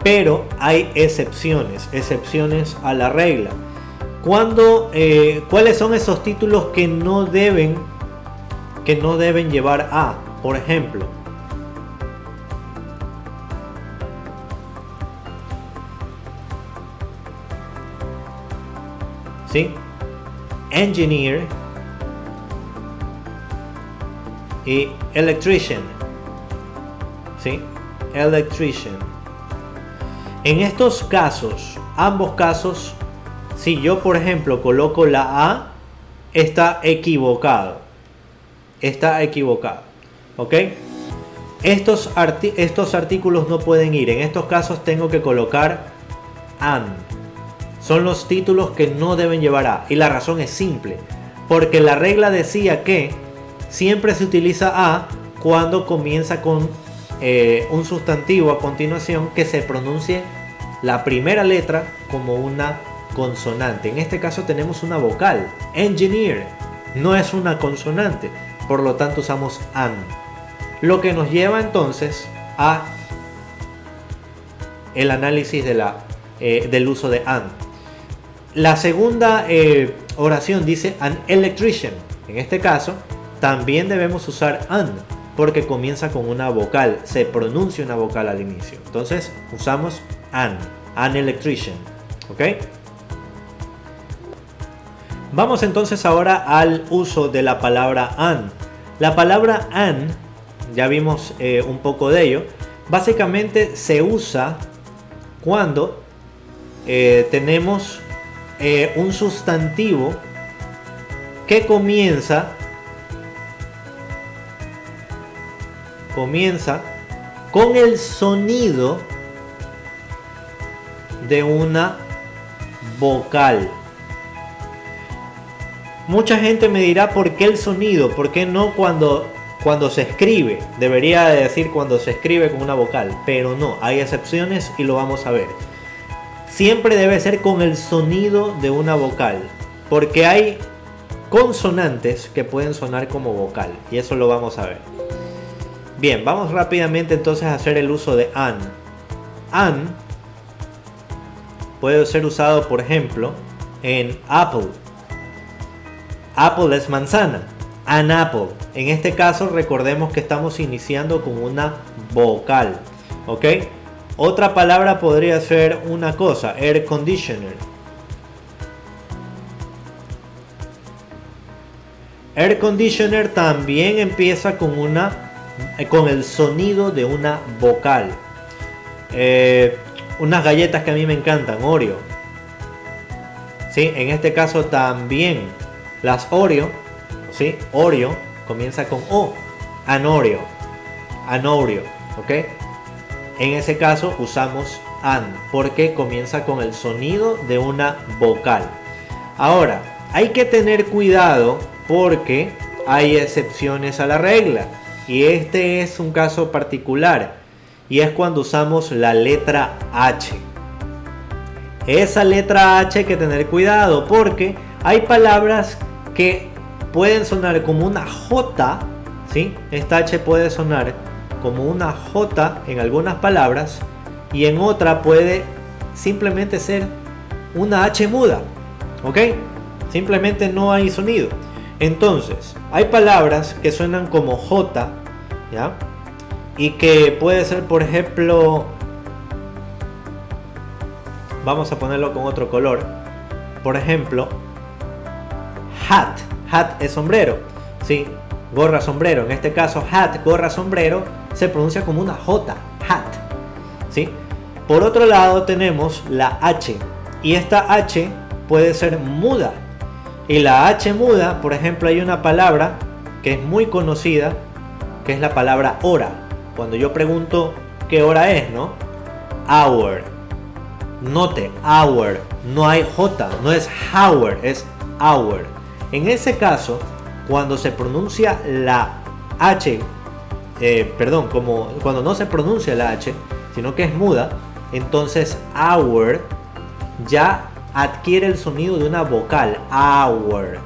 Pero hay excepciones a la regla. ¿Cuáles son esos títulos que no deben llevar a? Por ejemplo, ¿sí? Engineer y electrician, ¿sí? Electrician. En estos casos, ambos casos, si yo por ejemplo coloco la A, está equivocado. Está equivocado. ¿Ok? Estos artículos no pueden ir. En estos casos tengo que colocar an. Son los títulos que no deben llevar a. Y la razón es simple. Porque la regla decía que siempre se utiliza a cuando comienza con un sustantivo a continuación que se pronuncie la primera letra como una consonante. En este caso tenemos una vocal. Engineer no es una consonante, por lo tanto usamos an. Lo que nos lleva entonces a el análisis del uso de an. La segunda oración dice an electrician. En este caso también debemos usar an porque comienza con una vocal, se pronuncia una vocal al inicio. Entonces usamos an electrician. ¿Ok? Vamos entonces ahora al uso de la palabra an. La palabra an, ya vimos un poco de ello, básicamente se usa cuando tenemos un sustantivo que comienza con el sonido de una vocal. Mucha gente me dirá ¿por qué el sonido? ¿Por qué no cuando se escribe? Debería de decir cuando se escribe con una vocal, pero no, hay excepciones y lo vamos a ver. Siempre debe ser con el sonido de una vocal, porque hay consonantes que pueden sonar como vocal y eso lo vamos a ver. Bien, vamos rápidamente entonces a hacer el uso de an. An puede ser usado, por ejemplo, en apple. Apple es manzana. An apple. En este caso recordemos que estamos iniciando con una vocal. ¿Ok? Otra palabra podría ser una cosa. Air conditioner. Air conditioner también empieza con el sonido de una vocal. Unas galletas que a mí me encantan. Oreo. ¿Sí? En este caso también. Las Oreo, ¿sí? Oreo comienza con O. An Oreo. An Oreo, ¿ok? En ese caso usamos an porque comienza con el sonido de una vocal. Ahora, hay que tener cuidado porque hay excepciones a la regla. Y este es un caso particular. Y es cuando usamos la letra H. Esa letra H hay que tener cuidado porque hay palabras que pueden sonar como una J, ¿sí? Esta H puede sonar como una J en algunas palabras y en otra puede simplemente ser una H muda, ¿ok? Simplemente no hay sonido. Entonces, hay palabras que suenan como J, ¿ya? Y que puede ser, por ejemplo, vamos a ponerlo con otro color. Por ejemplo, hat. Hat es sombrero, ¿sí? Gorra, sombrero. En este caso, hat, gorra, sombrero, se pronuncia como una J. Hat, ¿sí? Por otro lado tenemos la H. Y esta H puede ser muda. Y la H muda, por ejemplo, hay una palabra que es muy conocida, que es la palabra hora. Cuando yo pregunto qué hora es, ¿no? Hour. Note, hour. No hay J, no es hour, es hour. En ese caso, cuando se pronuncia la H, cuando no se pronuncia la H, sino que es muda, entonces hour ya adquiere el sonido de una vocal, hour.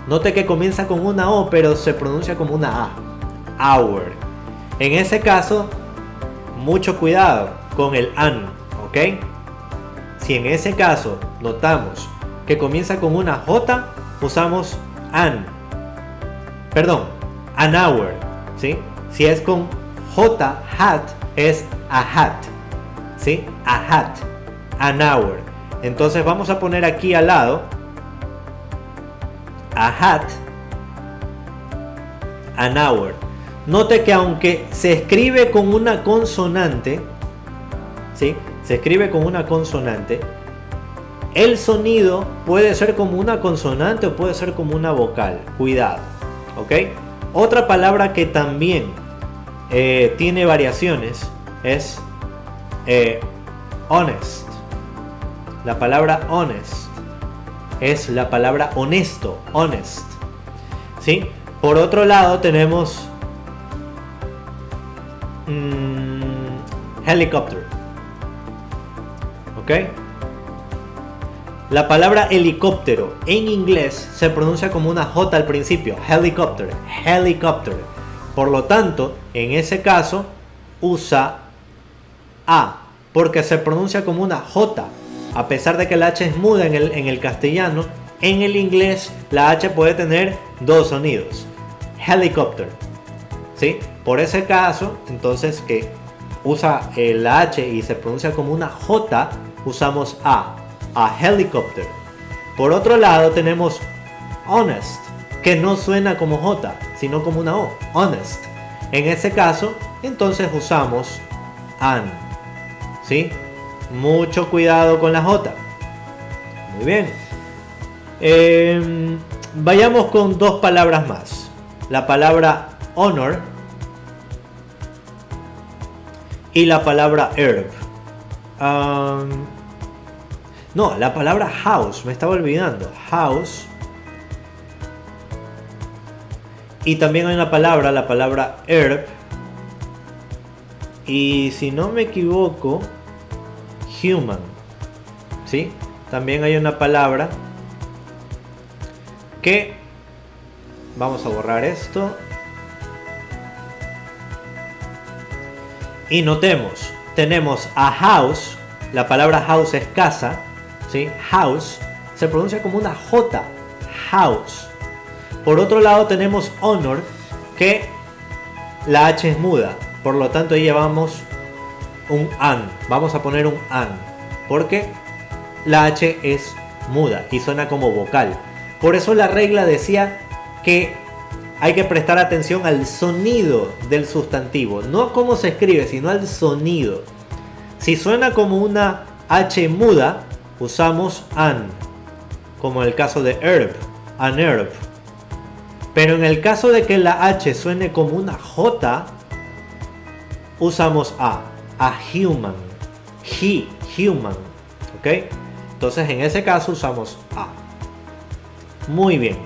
Note que comienza con una O, pero se pronuncia como una A, hour. En ese caso, mucho cuidado con el an, ¿ok? Si en ese caso notamos que comienza con una J, usamos an hour, ¿sí? Si es con J, hat, es a hat, ¿sí? A hat, an hour. Entonces vamos a poner aquí al lado a hat, an hour. Note que aunque se escribe con una consonante, ¿sí? Se escribe con una consonante, el sonido puede ser como una consonante o puede ser como una vocal. Cuidado, ¿ok? Otra palabra que también tiene variaciones es honest. La palabra honest es la palabra honesto, honest, ¿sí? Por otro lado tenemos helicopter, ¿ok? La palabra helicóptero en inglés se pronuncia como una J al principio, helicopter, helicopter. Por lo tanto, en ese caso, usa A, porque se pronuncia como una J. A pesar de que la H es muda en el castellano, en el inglés la H puede tener dos sonidos. Helicopter. ¿Sí? Por ese caso, entonces que usa la H y se pronuncia como una J, usamos A helicopter. Por otro lado tenemos honest, que no suena como J, sino como una O, honest. En ese caso, entonces usamos an. ¿Sí? Mucho cuidado con la J. Muy bien. Vayamos con dos palabras más. La palabra honor y la palabra herb. No, la palabra house, me estaba olvidando. House. Y también hay una palabra, la palabra herb. Y si no me equivoco, human. ¿Sí? También hay una palabra que... Vamos a borrar esto. Y notemos, tenemos a house. La palabra house es casa. ¿Sí? House se pronuncia como una J. House. Por otro lado tenemos honor, que la H es muda. Por lo tanto ahí llevamos un an. Vamos a poner un an, porque la H es muda y suena como vocal. Por eso la regla decía que hay que prestar atención al sonido del sustantivo. No a cómo se escribe, sino al sonido. Si suena como una H muda, usamos an. Como en el caso de herb, an herb. Pero en el caso de que la H suene como una J, usamos a human. Human. ¿Ok? Entonces en ese caso usamos a. Muy bien.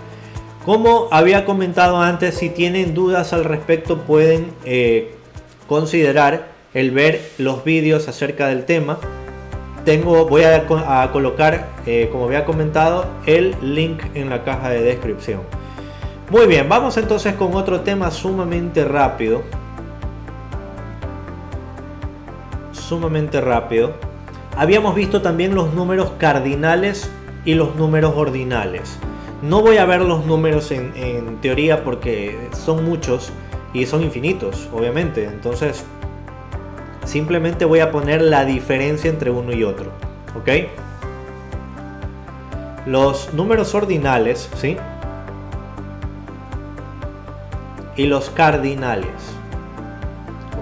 Como había comentado antes, si tienen dudas al respecto pueden considerar el ver los vídeos acerca del tema. Voy a colocar, como había comentado, el link en la caja de descripción. Muy bien, vamos entonces con otro tema sumamente rápido. Habíamos visto también los números cardinales y los números ordinales. No voy a ver los números en teoría porque son muchos y son infinitos, obviamente. Entonces, simplemente voy a poner la diferencia entre uno y otro. ¿Ok? Los números ordinales, ¿sí? Y los cardinales.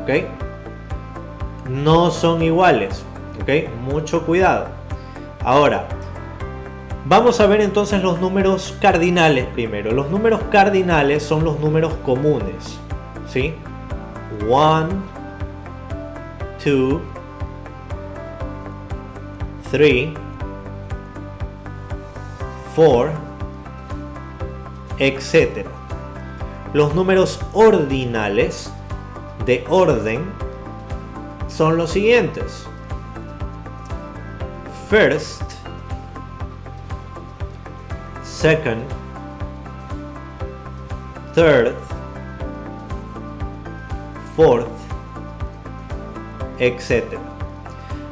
¿Ok? No son iguales. ¿Ok? Mucho cuidado. Ahora, vamos a ver entonces los números cardinales primero. Los números cardinales son los números comunes. ¿Sí? 1, 2, 3, 4, etc. Los números ordinales de orden son los siguientes: first, second, third, fourth, etc.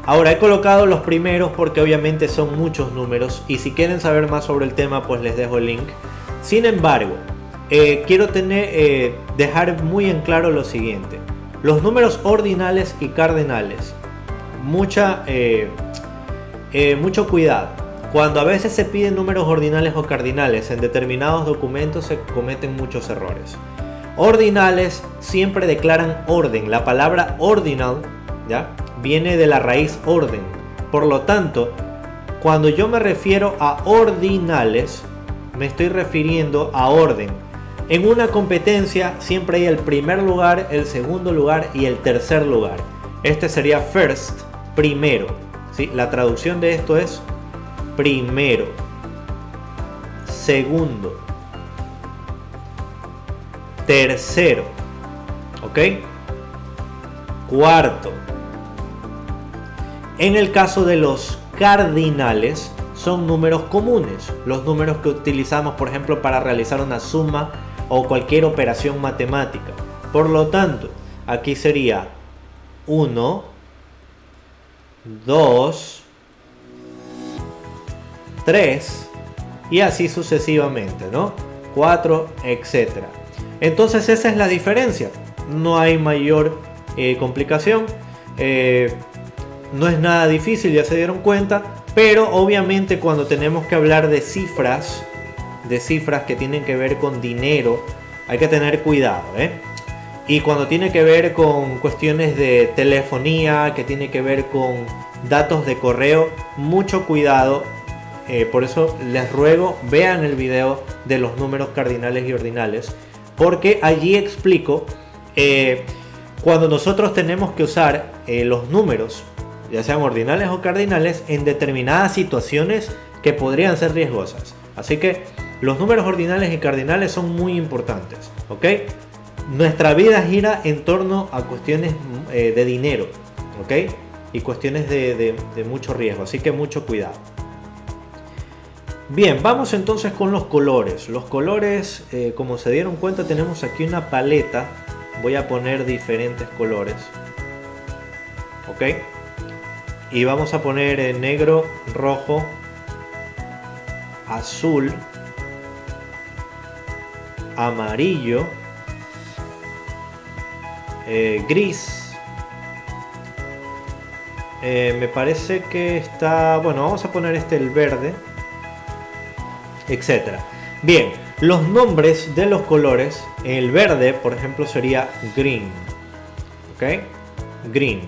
Ahora he colocado los primeros porque obviamente son muchos números y si quieren saber más sobre el tema pues les dejo el link. Sin embargo, quiero dejar muy en claro lo siguiente: los números ordinales y cardinales, mucho cuidado. Cuando a veces se piden números ordinales o cardinales en determinados documentos se cometen muchos errores. Ordinales siempre declaran orden. La palabra ordinal, ¿ya?, viene de la raíz orden. Por lo tanto, cuando yo me refiero a ordinales, me estoy refiriendo a orden. En una competencia siempre hay el primer lugar, el segundo lugar y el tercer lugar. Este sería first, primero. ¿Sí? La traducción de esto es primero, segundo, tercero, ¿ok? Cuarto. En el caso de los cardinales, son números comunes, los números que utilizamos, por ejemplo, para realizar una suma o cualquier operación matemática. Por lo tanto, aquí sería 1, 2, 3 y así sucesivamente, ¿no? 4, etcétera. Entonces esa es la diferencia. No hay mayor complicación. No es nada difícil, ya se dieron cuenta. Pero obviamente cuando tenemos que hablar de cifras que tienen que ver con dinero, hay que tener cuidado, ¿eh? Y cuando tiene que ver con cuestiones de telefonía, que tiene que ver con datos de correo, mucho cuidado. Por eso les ruego, vean el video de los números cardinales y ordinales, porque allí explico cuando nosotros tenemos que usar los números, ya sean ordinales o cardinales, en determinadas situaciones que podrían ser riesgosas. Así que los números ordinales y cardinales son muy importantes, ¿ok? Nuestra vida gira en torno a cuestiones de dinero, ¿ok? Y cuestiones de mucho riesgo, así que mucho cuidado. Bien, vamos entonces con los colores. Los colores, como se dieron cuenta, tenemos aquí una paleta. Voy a poner diferentes colores, ¿ok? Y vamos a poner negro, rojo, azul, amarillo, gris. Me parece que está... Bueno, vamos a poner el verde, etcétera. Bien, los nombres de los colores. El verde, por ejemplo, sería green, ¿ok? Green.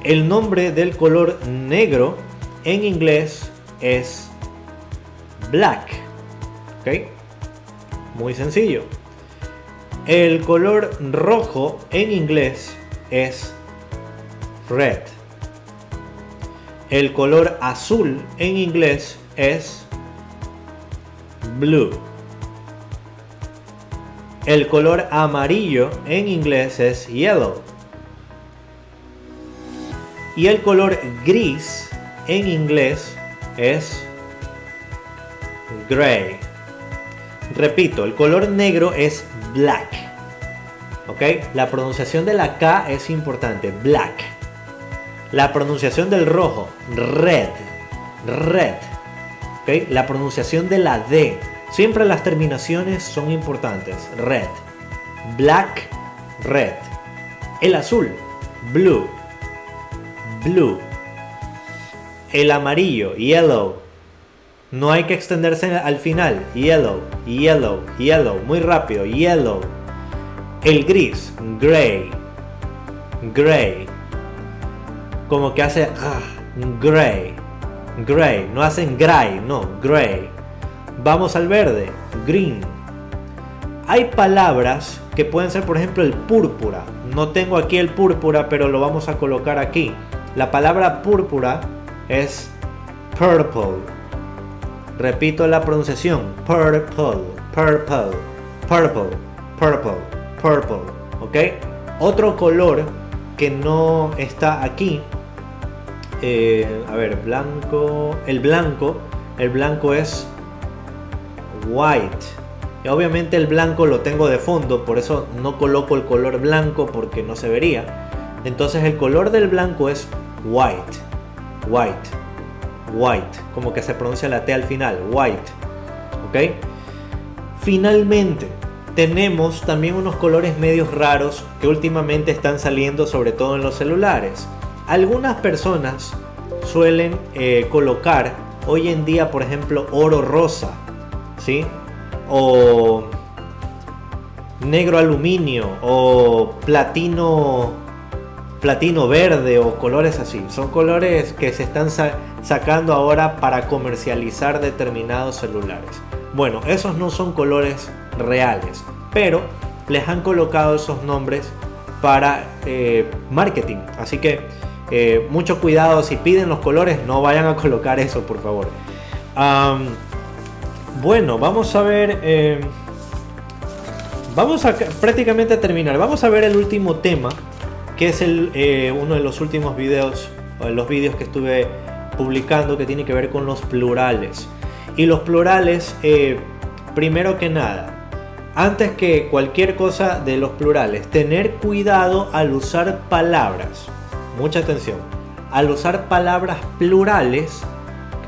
El nombre del color negro en inglés es black, ¿ok? Muy sencillo. El color rojo en inglés es red. El color azul en inglés es blue. El color amarillo en inglés es yellow. Y el color gris en inglés es gray. Repito, el color negro es black, ¿ok? La pronunciación de la K es importante, black. La pronunciación del rojo, red, red, ¿ok? La pronunciación de la D, siempre las terminaciones son importantes, red, black, red. El azul, blue, blue. El amarillo, yellow. No hay que extenderse al final. Yellow, yellow, yellow. Muy rápido, yellow. El gris, gray, gray. Como que hace gray, gray. No hacen gray, no, gray. Vamos al verde, green. Hay palabras que pueden ser, por ejemplo, el púrpura. No tengo aquí el púrpura, pero lo vamos a colocar aquí. La palabra púrpura es purple. Repito la pronunciación, purple, purple, purple, purple, purple, ¿ok? Otro color que no está aquí, a ver, blanco, el blanco es white. Y obviamente el blanco lo tengo de fondo, por eso no coloco el color blanco porque no se vería. Entonces el color del blanco es white, white, white, como que se pronuncia la T al final, white, ¿ok? Finalmente, tenemos también unos colores medios raros que últimamente están saliendo, sobre todo en los celulares. Algunas personas suelen colocar hoy en día, por ejemplo, oro rosa, ¿sí? O negro aluminio, o platino verde, o colores así. Son colores que se están sacando ahora para comercializar determinados celulares. Bueno, esos no son colores reales, pero les han colocado esos nombres para marketing. Así que mucho cuidado, si piden los colores, no vayan a colocar eso, por favor. Bueno, vamos a ver. Vamos a prácticamente a terminar. Vamos a ver el último tema, que es uno de los últimos videos, los vídeos que estuve publicando, que tiene que ver con los plurales. Y los plurales, primero que nada, antes que cualquier cosa de los plurales, tener cuidado al usar palabras, mucha atención, al usar palabras plurales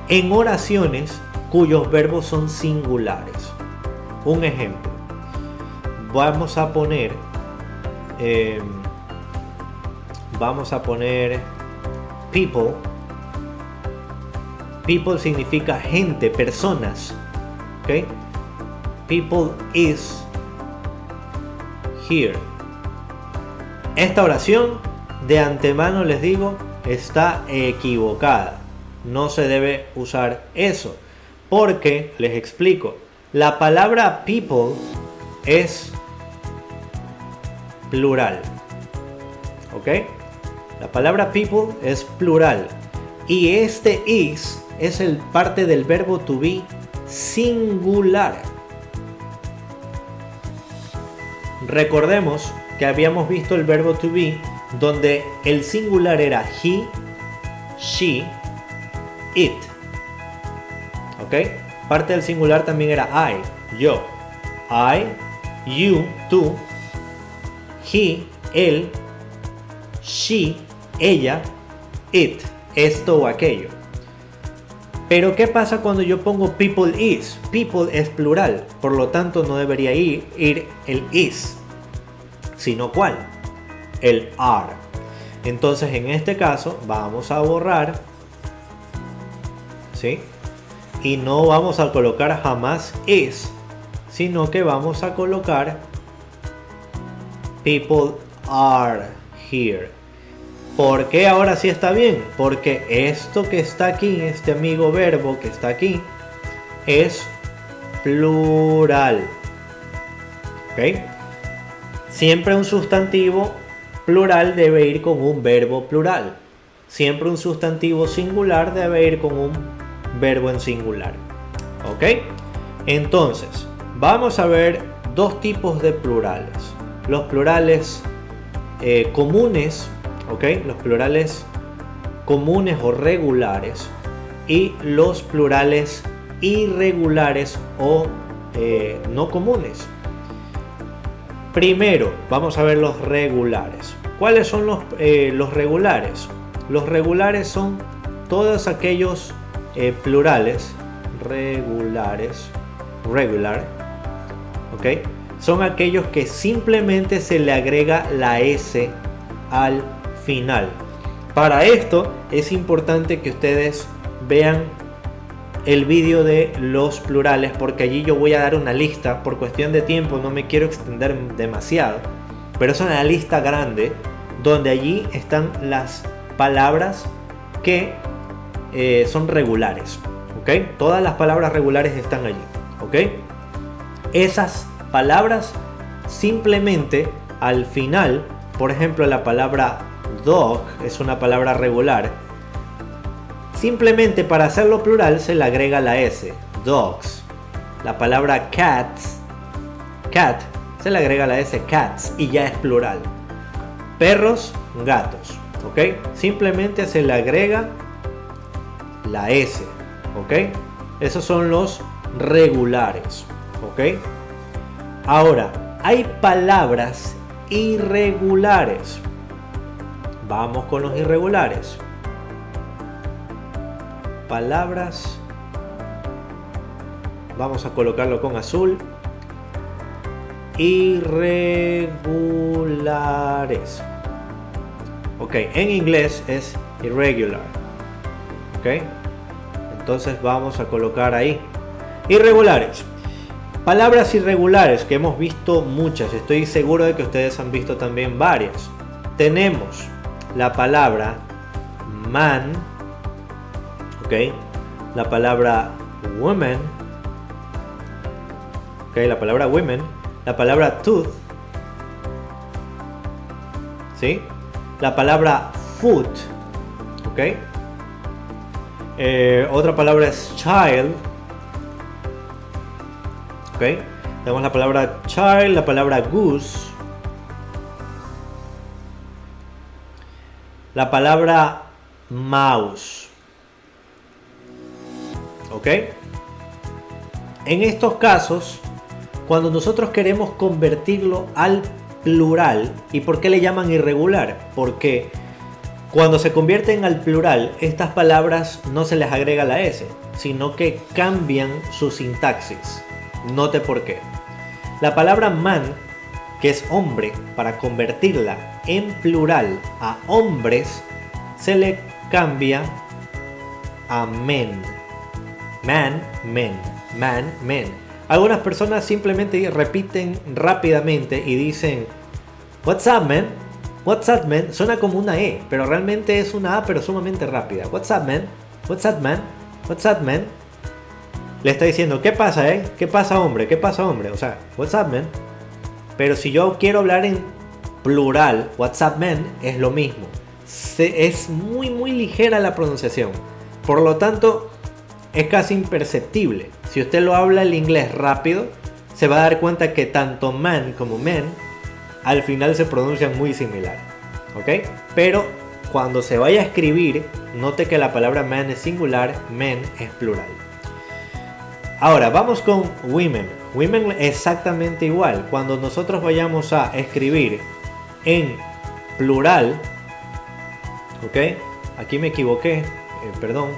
en oraciones cuyos verbos son singulares. Un ejemplo, vamos a poner people. People significa gente, personas, ¿ok? People is here. Esta oración, de antemano les digo, está equivocada. No se debe usar eso, porque, les explico, la palabra people es plural, ¿ok? La palabra people es plural, y este is es el parte del verbo to be singular. Recordemos que habíamos visto el verbo to be donde el singular era he, she, it. ¿Ok? Parte del singular también era I, yo. I, you, tú. He, él. She, ella. It, esto o aquello. Pero ¿qué pasa cuando yo pongo people is? People es plural, por lo tanto no debería ir el is, sino ¿cuál? El are. Entonces en este caso vamos a borrar, ¿sí? Y no vamos a colocar jamás is, sino que vamos a colocar people are here. ¿Por qué ahora sí está bien? Porque esto que está aquí, este amigo verbo que está aquí, es plural. ¿Ok? Siempre un sustantivo plural debe ir con un verbo plural. Siempre un sustantivo singular debe ir con un verbo en singular. ¿Ok? Entonces, vamos a ver dos tipos de plurales. Los plurales comunes, ¿ok? Los plurales comunes o regulares, y los plurales irregulares o no comunes. Primero vamos a ver los regulares. ¿Cuáles son los regulares? Los regulares son todos aquellos plurales regular, ¿ok? Son aquellos que simplemente se le agrega la S al final. Para esto es importante que ustedes vean el vídeo de los plurales, porque allí yo voy a dar una lista. Por cuestión de tiempo no me quiero extender demasiado, pero es una lista grande donde allí están las palabras que son regulares, ¿ok? Todas las palabras regulares están allí, ¿ok? Esas palabras simplemente al final, por ejemplo, la palabra dog es una palabra regular. Simplemente para hacerlo plural se le agrega la S, dogs. La palabra cat se le agrega la S, cats, y ya es plural. Perros, gatos, ¿ok? Simplemente se le agrega la S, ¿ok? Esos son los regulares, ¿ok? Ahora, hay palabras irregulares. Vamos con los irregulares. Palabras, vamos a colocarlo con azul. Irregulares. Ok, en inglés es irregular. Ok, entonces vamos a colocar ahí irregulares. Palabras irregulares que hemos visto muchas, estoy seguro de que ustedes han visto también varias. Tenemos la palabra man, ok, la palabra woman, ok, la palabra women, la palabra tooth, ¿sí? La palabra foot, ok. Otra palabra es child, ok. Tenemos la palabra child, la palabra goose, la palabra mouse, ok. En estos casos Cuando nosotros queremos convertirlo al plural, ¿y por qué le llaman irregular? Porque cuando se convierten al plural, estas palabras no se les agrega la S, sino que cambian su sintaxis. Note por qué. La palabra man, que es hombre, para convertirla en plural a hombres, se le cambia a men. Man, men. Man, men. Algunas personas simplemente repiten rápidamente y dicen What's up, man? What's up, man? Suena como una E, pero realmente es una A, pero sumamente rápida. What's up, man? What's up, man? What's up, man? Le está diciendo, ¿qué pasa, ¿Qué pasa, hombre? ¿Qué pasa, hombre? O sea, what's up, man? Pero si yo quiero hablar en plural, what's up, man, es lo mismo. Es muy ligera la pronunciación. Por lo tanto, es casi imperceptible. Si usted lo habla el inglés rápido, se va a dar cuenta que tanto man como men al final se pronuncian muy similar. ¿Ok? Pero cuando se vaya a escribir, note que la palabra man es singular, men es plural. Ahora, vamos con women. Women exactamente igual. Cuando nosotros vayamos a escribir en plural, ¿ok? Aquí me equivoqué, perdón,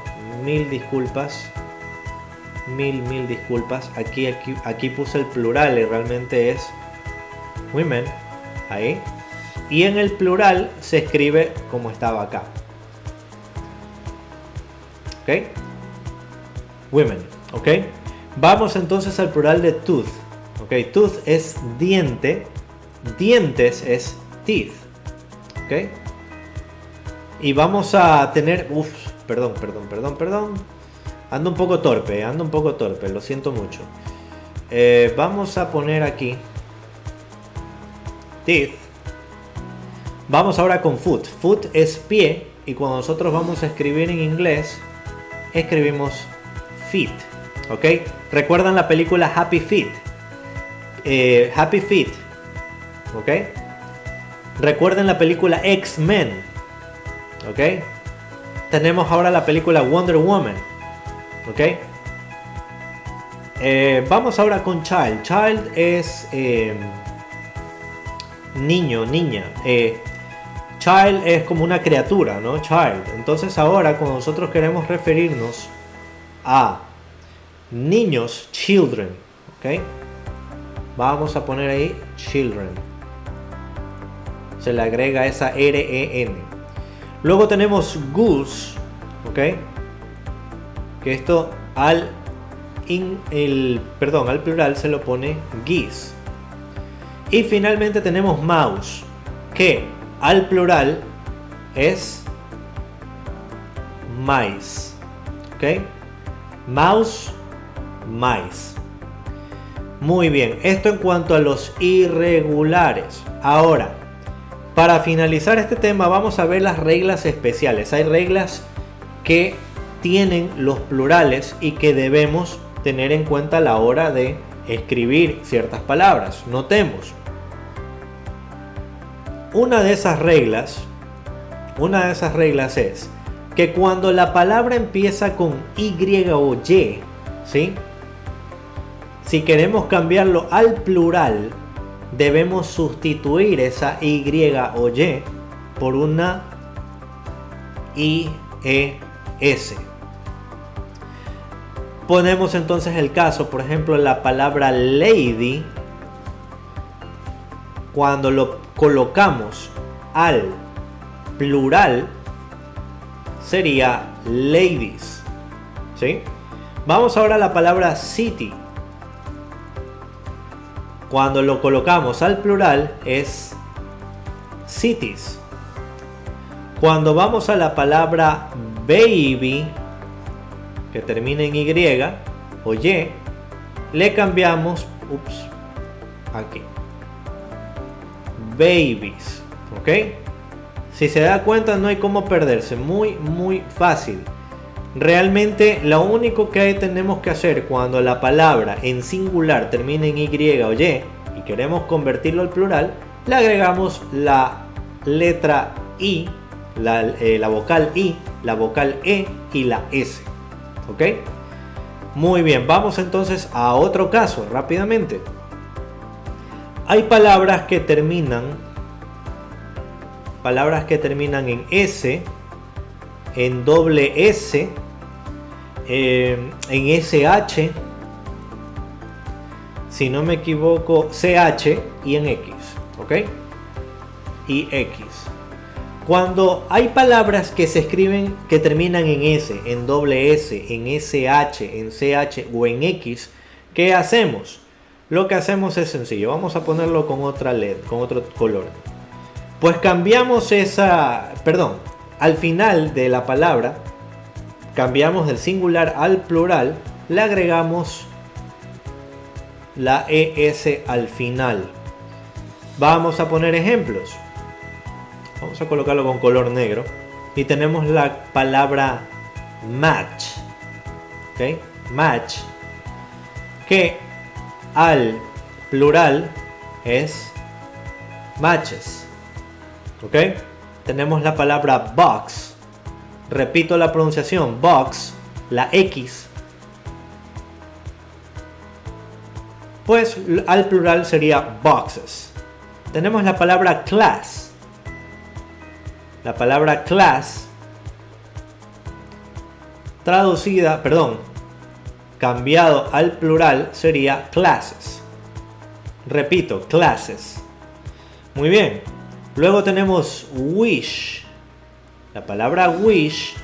mil disculpas. Mil disculpas. Aquí puse el plural y realmente es women. Ahí. Y en el plural se escribe como estaba acá. ¿Ok? Women. ¿Ok? Vamos entonces al plural de tooth. ¿Ok? Tooth es diente. Dientes es teeth. ¿Ok? Y vamos a tener... Perdón. Ando un poco torpe, lo siento mucho. Vamos a poner aquí teeth. Vamos ahora con foot. Foot es pie y cuando nosotros vamos a escribir en inglés, escribimos feet. ¿Ok? ¿Recuerdan la película Happy Feet? Happy Feet. ¿Ok? ¿Recuerdan la película X-Men? ¿Ok? Tenemos ahora la película Wonder Woman. ¿Ok? Vamos ahora con child. Child es niño, niña. Child es como una criatura, ¿no? Child. Entonces ahora cuando nosotros queremos referirnos a niños, children. ¿Ok? Vamos a poner ahí children. Se le agrega esa R-E-N. Luego tenemos goose. ¿Ok? Que esto al plural se lo pone geese. Y finalmente tenemos mouse, que al plural es mice. ¿Ok? Mouse, mice. Muy bien, esto en cuanto a los irregulares. Ahora, para finalizar este tema vamos a ver las reglas especiales. Hay reglas que tienen los plurales y que debemos tener en cuenta a la hora de escribir ciertas palabras. Notemos. Una de esas reglas es que cuando la palabra empieza con Y o Y, ¿sí? Si queremos cambiarlo al plural, debemos sustituir esa Y o Y por una IES. Ponemos entonces el caso, por ejemplo, la palabra lady, cuando lo colocamos al plural, sería ladies. ¿Sí? Vamos ahora a la palabra city. Cuando lo colocamos al plural es cities. Cuando vamos a la palabra baby, que termina en Y o Y, le cambiamos aquí babies. ¿Ok? Si se da cuenta, no hay cómo perderse. Muy fácil. Realmente lo único que tenemos que hacer cuando la palabra en singular termina en Y o Y y queremos convertirlo al plural, le agregamos la letra I, la vocal I, la vocal E y la S. ¿Ok? Muy bien, vamos entonces a otro caso rápidamente. Hay palabras que terminan en S, en doble S, en SH, si no me equivoco, CH y en X, ¿ok? Y X. Cuando hay palabras que se escriben que terminan en S, en doble S, en SH, en CH o en X, ¿qué hacemos? Lo que hacemos es sencillo. Vamos a ponerlo con otra LED, con otro color. Pues cambiamos al final de la palabra, cambiamos del singular al plural, le agregamos la ES al final. Vamos a poner ejemplos. Vamos a colocarlo con color negro. Y tenemos la palabra match. ¿Ok? Match. Que al plural es matches. ¿Ok? Tenemos la palabra box. Repito la pronunciación. Box. La X. Pues al plural sería boxes. Tenemos la palabra class. La palabra class cambiado al plural sería classes. Repito, classes. Muy bien. Luego tenemos wish. La palabra wish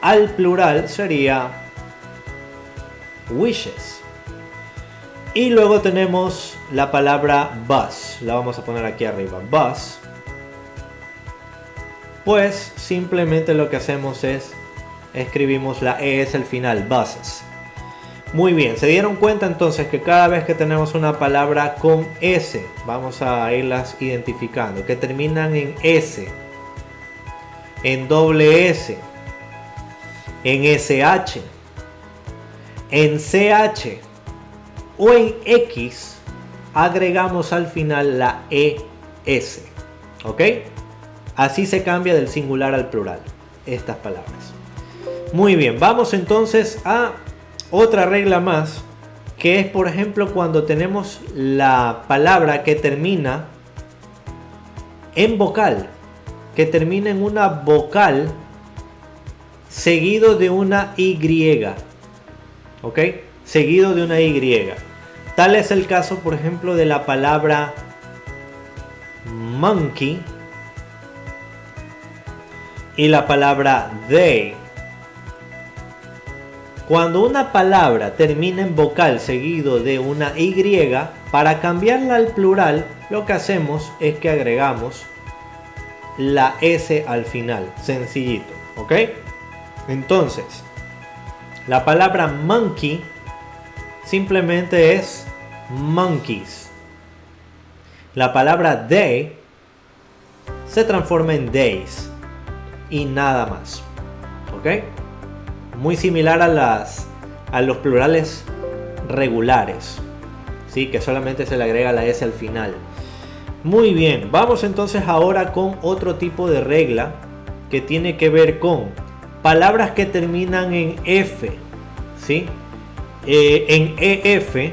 al plural sería wishes. Y luego tenemos la palabra bus. La vamos a poner aquí arriba. Bus. Pues simplemente lo que hacemos es escribimos la ES al final. Buses. Muy bien. ¿Se dieron cuenta entonces que cada vez que tenemos una palabra con S, vamos a irlas identificando, que terminan en S, en doble S, en SH, en CH o en X, agregamos al final la ES. ¿Ok? Así se cambia del singular al plural estas palabras. Muy bien, vamos entonces a otra regla más, que es por ejemplo cuando tenemos la palabra que termina en vocal, que termina en una vocal seguido de una Y. ¿Ok? Seguido de una Y. Tal es el caso, por ejemplo, de la palabra monkey y la palabra they. Cuando una palabra termina en vocal seguido de una Y, para cambiarla al plural, lo que hacemos es que agregamos la S al final. Sencillito, ¿ok? Entonces, la palabra monkey simplemente es monkeys. La palabra they se transforma en days y nada más. ¿Ok? Muy similar a los plurales regulares, ¿sí? Que solamente se le agrega la S al final. Muy bien, vamos entonces ahora con otro tipo de regla que tiene que ver con palabras que terminan en F, ¿sí? En EF,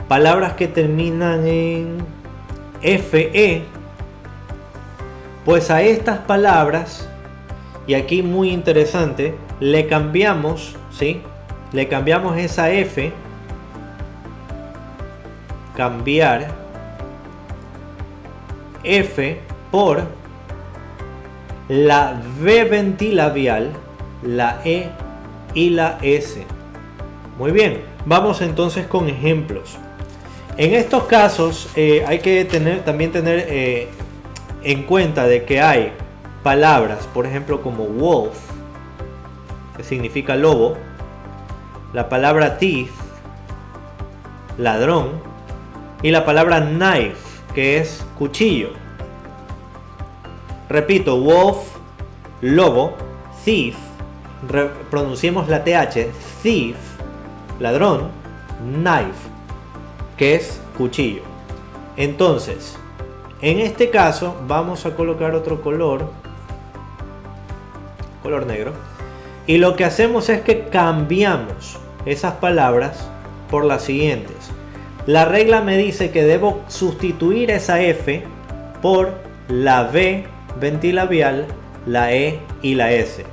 palabras que terminan en FE, pues a estas palabras, y aquí muy interesante, le cambiamos, ¿sí? Le cambiamos esa F, cambiar F por la V ventilabial, la E y la S. Muy bien, vamos entonces con ejemplos. En estos casos hay que también tener en cuenta de que hay palabras, por ejemplo, como wolf, que significa lobo, la palabra thief, ladrón, y la palabra knife, que es cuchillo. Repito, wolf, lobo, thief, pronunciemos la TH, thief, ladrón, knife, que es cuchillo. Entonces, en este caso vamos a colocar otro color negro, y lo que hacemos es que cambiamos esas palabras por las siguientes. La regla me dice que debo sustituir esa F por la V ventilabial, la E y la S.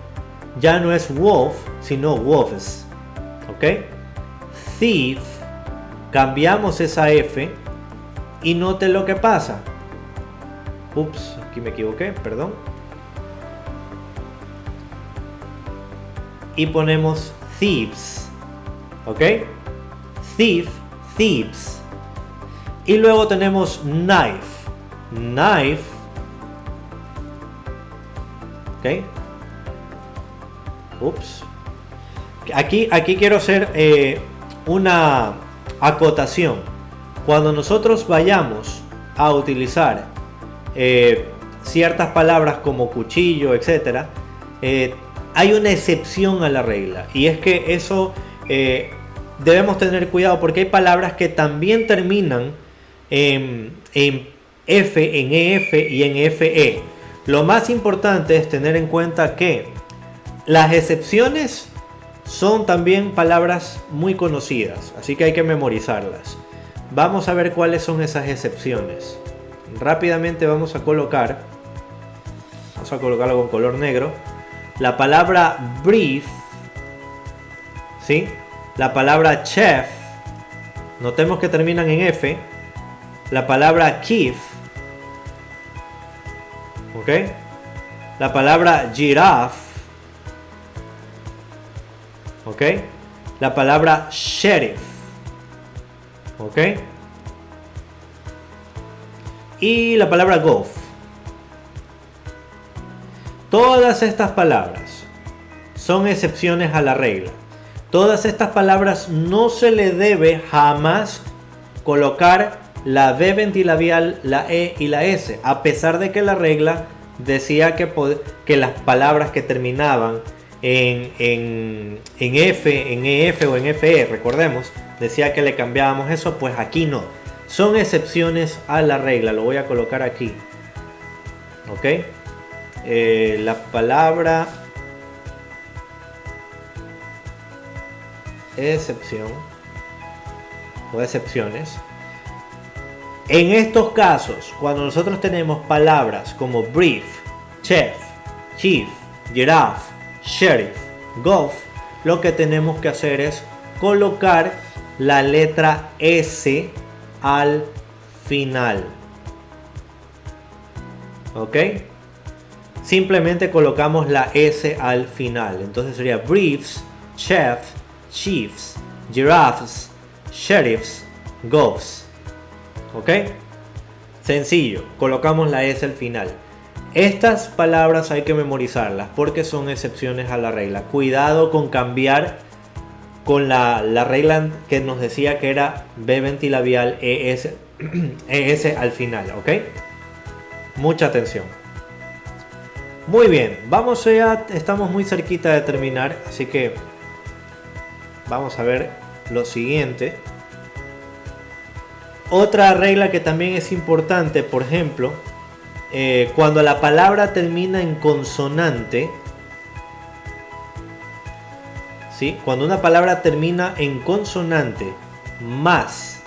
Ya no es wolf, sino wolves. ¿Ok? Thief, cambiamos esa F y note lo que pasa. Ups, aquí me equivoqué, perdón. Y ponemos thieves. ¿Ok? Thief, thieves. Y luego tenemos knife. Knife. ¿Ok? Ups. Aquí quiero hacer una acotación. Cuando nosotros vayamos a utilizar ciertas palabras como cuchillo, etc., hay una excepción a la regla. Y es que eso debemos tener cuidado porque hay palabras que también terminan en F, en EF y en FE. Lo más importante es tener en cuenta que las excepciones son también palabras muy conocidas, así que hay que memorizarlas. Vamos a ver cuáles son esas excepciones. Rápidamente vamos a colocarlo con color negro. La palabra brief, ¿sí? La palabra chef, notemos que terminan en F. La palabra keef, ¿ok? La palabra giraffe, ¿ok? La palabra sheriff, ¿ok? Y la palabra golf. Todas estas palabras son excepciones a la regla. Todas estas palabras no se le debe jamás colocar la V ventilabial, la E y la S, a pesar de que la regla decía que las palabras que terminaban en F, en EF o en FE, recordemos, decía que le cambiábamos eso, pues aquí no. Son excepciones a la regla, lo voy a colocar aquí. ¿Ok? La palabra excepción o excepciones. En estos casos, cuando nosotros tenemos palabras como brief, chef, chief, giraffe, sheriff, golf, lo que tenemos que hacer es colocar la letra S al final. ¿Ok? Simplemente colocamos la S al final. Entonces sería briefs, chefs, chiefs, giraffes, sheriffs, golfs. ¿Ok? Sencillo, colocamos la S al final. Estas palabras hay que memorizarlas porque son excepciones a la regla. Cuidado con cambiar con la regla que nos decía que era B ventilabial ES al final. ¿Ok? Mucha atención. Muy bien, vamos ya, estamos muy cerquita de terminar, así que vamos a ver lo siguiente. Otra regla que también es importante, por ejemplo, cuando la palabra termina en consonante, ¿sí? Cuando una palabra termina en consonante más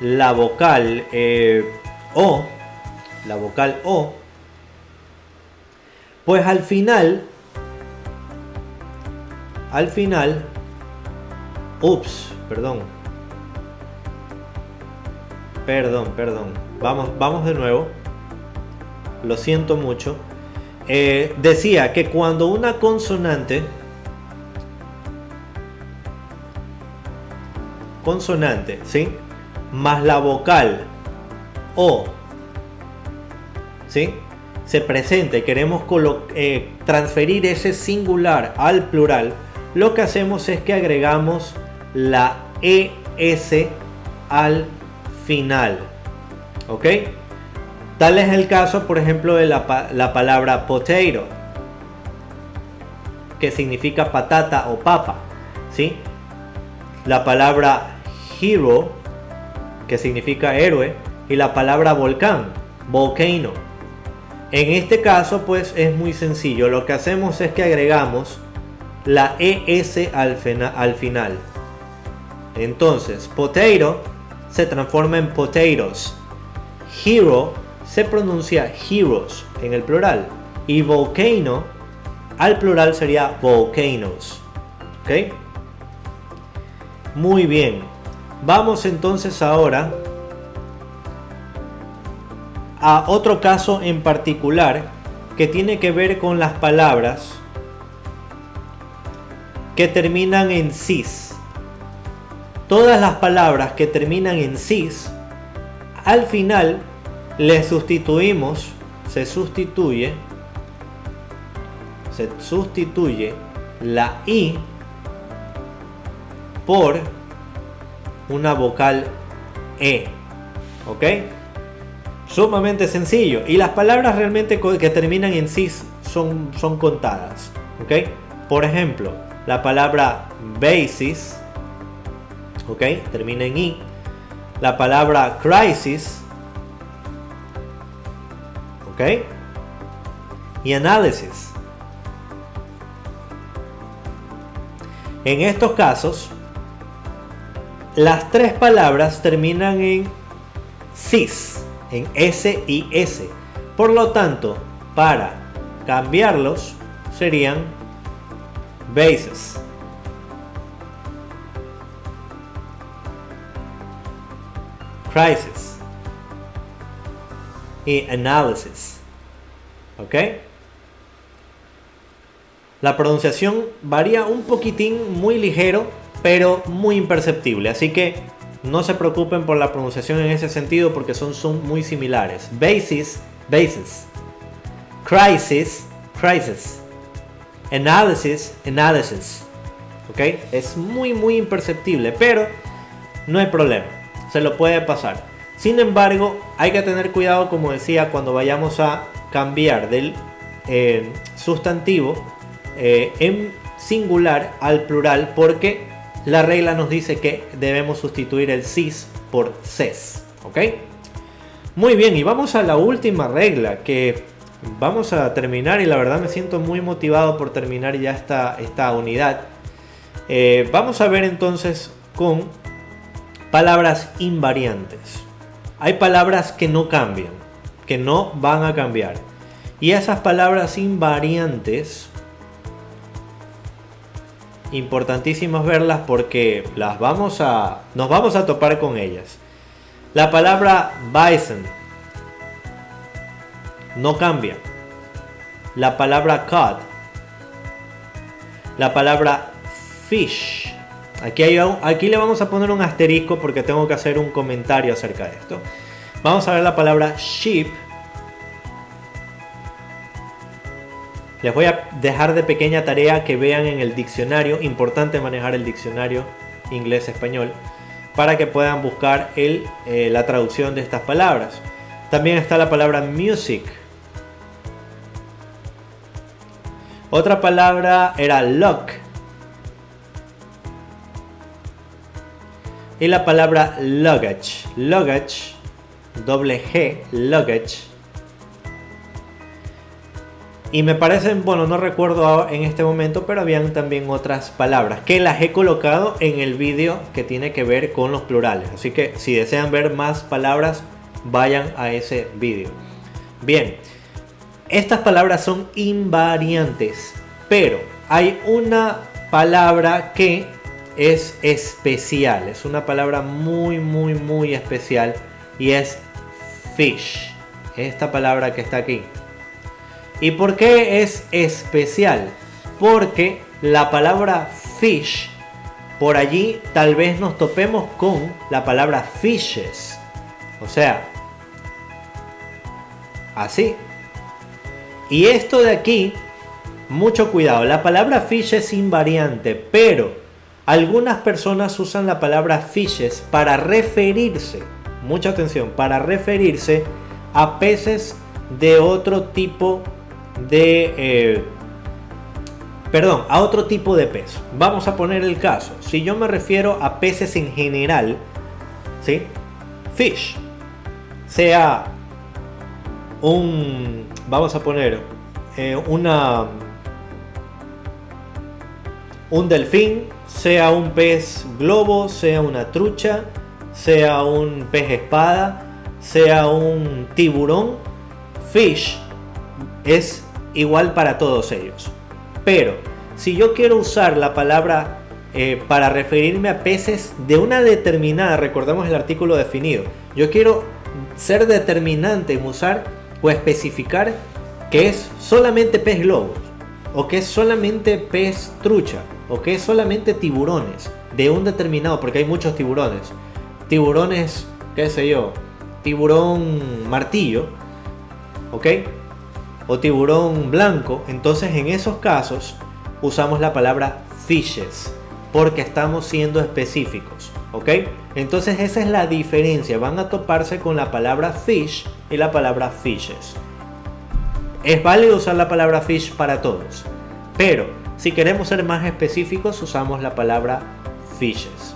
la vocal O, pues al final, perdón, vamos de nuevo, lo siento mucho. Decía que cuando una consonante, ¿sí? Más la vocal O, ¿sí? Se presenta y queremos transferir ese singular al plural, lo que hacemos es que agregamos la ES al final. ¿Ok? Tal es el caso, por ejemplo, de la palabra potato, que significa patata o papa, ¿sí? La palabra hero, que significa héroe, y la palabra volcán, volcano. En este caso, pues es muy sencillo. Lo que hacemos es que agregamos la ES al final. Entonces, potato se transforma en potatoes. Hero se pronuncia heroes en el plural. Y volcano al plural sería volcanoes. ¿Ok? Muy bien. Vamos entonces ahora a otro caso en particular que tiene que ver con las palabras que terminan en cis. Todas las palabras que terminan en cis, al final le sustituimos, se sustituye la I por una vocal E. ¿Ok? Sumamente sencillo. Y las palabras realmente que terminan en cis son contadas. ¿Ok? Por ejemplo, la palabra basis, ¿ok? Termina en I. La palabra crisis, ¿ok? Y análisis. En estos casos, las tres palabras terminan en cis, en S y S. Por lo tanto, para cambiarlos serían bases, crisis y analysis. ¿Ok? La pronunciación varía un poquitín, muy ligero, pero muy imperceptible. Así que no se preocupen por la pronunciación en ese sentido porque son muy similares. Basis, basis. Crisis, crisis. Analysis, analysis. ¿Ok? Es muy imperceptible, pero no hay problema. Se lo puede pasar. Sin embargo, hay que tener cuidado, como decía, cuando vayamos a cambiar del sustantivo en singular al plural, porque la regla nos dice que debemos sustituir el cis por ses. ¿Ok? Muy bien, y vamos a la última regla que vamos a terminar, y la verdad me siento muy motivado por terminar ya esta unidad. Vamos a ver entonces con palabras invariantes. Hay palabras que no cambian, que no van a cambiar. Y esas palabras invariantes, importantísimas verlas porque nos vamos a topar con ellas. La palabra bison no cambia. La palabra cod. La palabra fish. Aquí le vamos a poner un asterisco porque tengo que hacer un comentario acerca de esto. Vamos a ver la palabra sheep. Les voy a dejar de pequeña tarea que vean en el diccionario. Importante manejar el diccionario inglés-español para que puedan buscar la traducción de estas palabras. También está la palabra music. Otra palabra era lock. Y la palabra luggage. Luggage, doble G, luggage. Y me parecen, bueno, no recuerdo en este momento, pero habían también otras palabras que las he colocado en el vídeo que tiene que ver con los plurales. Así que si desean ver más palabras, vayan a ese vídeo. Bien, estas palabras son invariantes, pero hay una palabra que es especial. Es una palabra muy especial y es fish. Esta palabra que está aquí. ¿Y por qué es especial? Porque la palabra fish, por allí tal vez nos topemos con la palabra fishes. O sea, así. Y esto de aquí, mucho cuidado. La palabra fish es invariante, pero algunas personas usan la palabra fishes para referirse, mucha atención, para referirse a peces de otro tipo a otro tipo de pez. Vamos a poner el caso. Si yo me refiero a peces en general, ¿sí? Fish, sea vamos a poner un delfín, sea un pez globo, sea una trucha, sea un pez espada, sea un tiburón, fish es igual para todos ellos. Pero si yo quiero usar la palabra para referirme a peces de una determinada, recordemos el artículo definido, yo quiero ser determinante en usar o especificar que es solamente pez globo, o que es solamente pez trucha, o que es solamente tiburones de un determinado, porque hay muchos tiburones, qué sé yo, tiburón martillo, ok, o tiburón blanco. Entonces en esos casos usamos la palabra fishes porque estamos siendo específicos, ok. Entonces esa es la diferencia, van a toparse con la palabra fish y la palabra fishes. Es válido usar la palabra fish para todos, pero si queremos ser más específicos usamos la palabra fishes.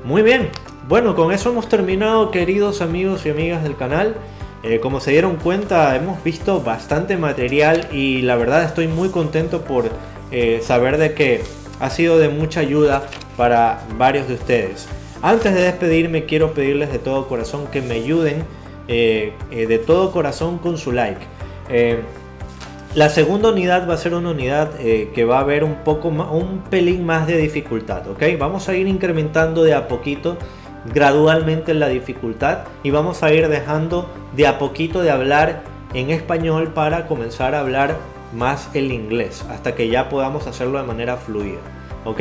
Muy bien, bueno, con eso hemos terminado, queridos amigos y amigas del canal. Como se dieron cuenta, hemos visto bastante material y la verdad estoy muy contento por saber de que ha sido de mucha ayuda para varios de ustedes. Antes de despedirme, quiero pedirles de todo corazón que me ayuden de todo corazón con su like. La segunda unidad va a ser una unidad que va a haber un pelín más de dificultad, ¿ok? Vamos a ir incrementando de a poquito, gradualmente la dificultad, y vamos a ir dejando de a poquito de hablar en español para comenzar a hablar más el inglés, hasta que ya podamos hacerlo de manera fluida, ¿ok?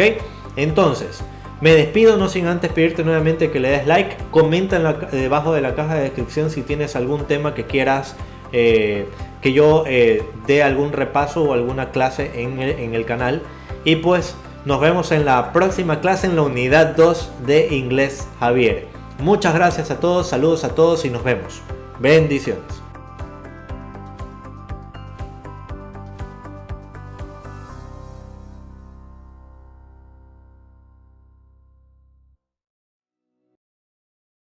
Entonces, me despido no sin antes pedirte nuevamente que le des like, comenta debajo de la caja de descripción si tienes algún tema que quieras que yo dé algún repaso o alguna clase en el canal. Y pues nos vemos en la próxima clase en la unidad 2 de Inglés Javier. Muchas gracias a todos, saludos a todos y nos vemos. Bendiciones.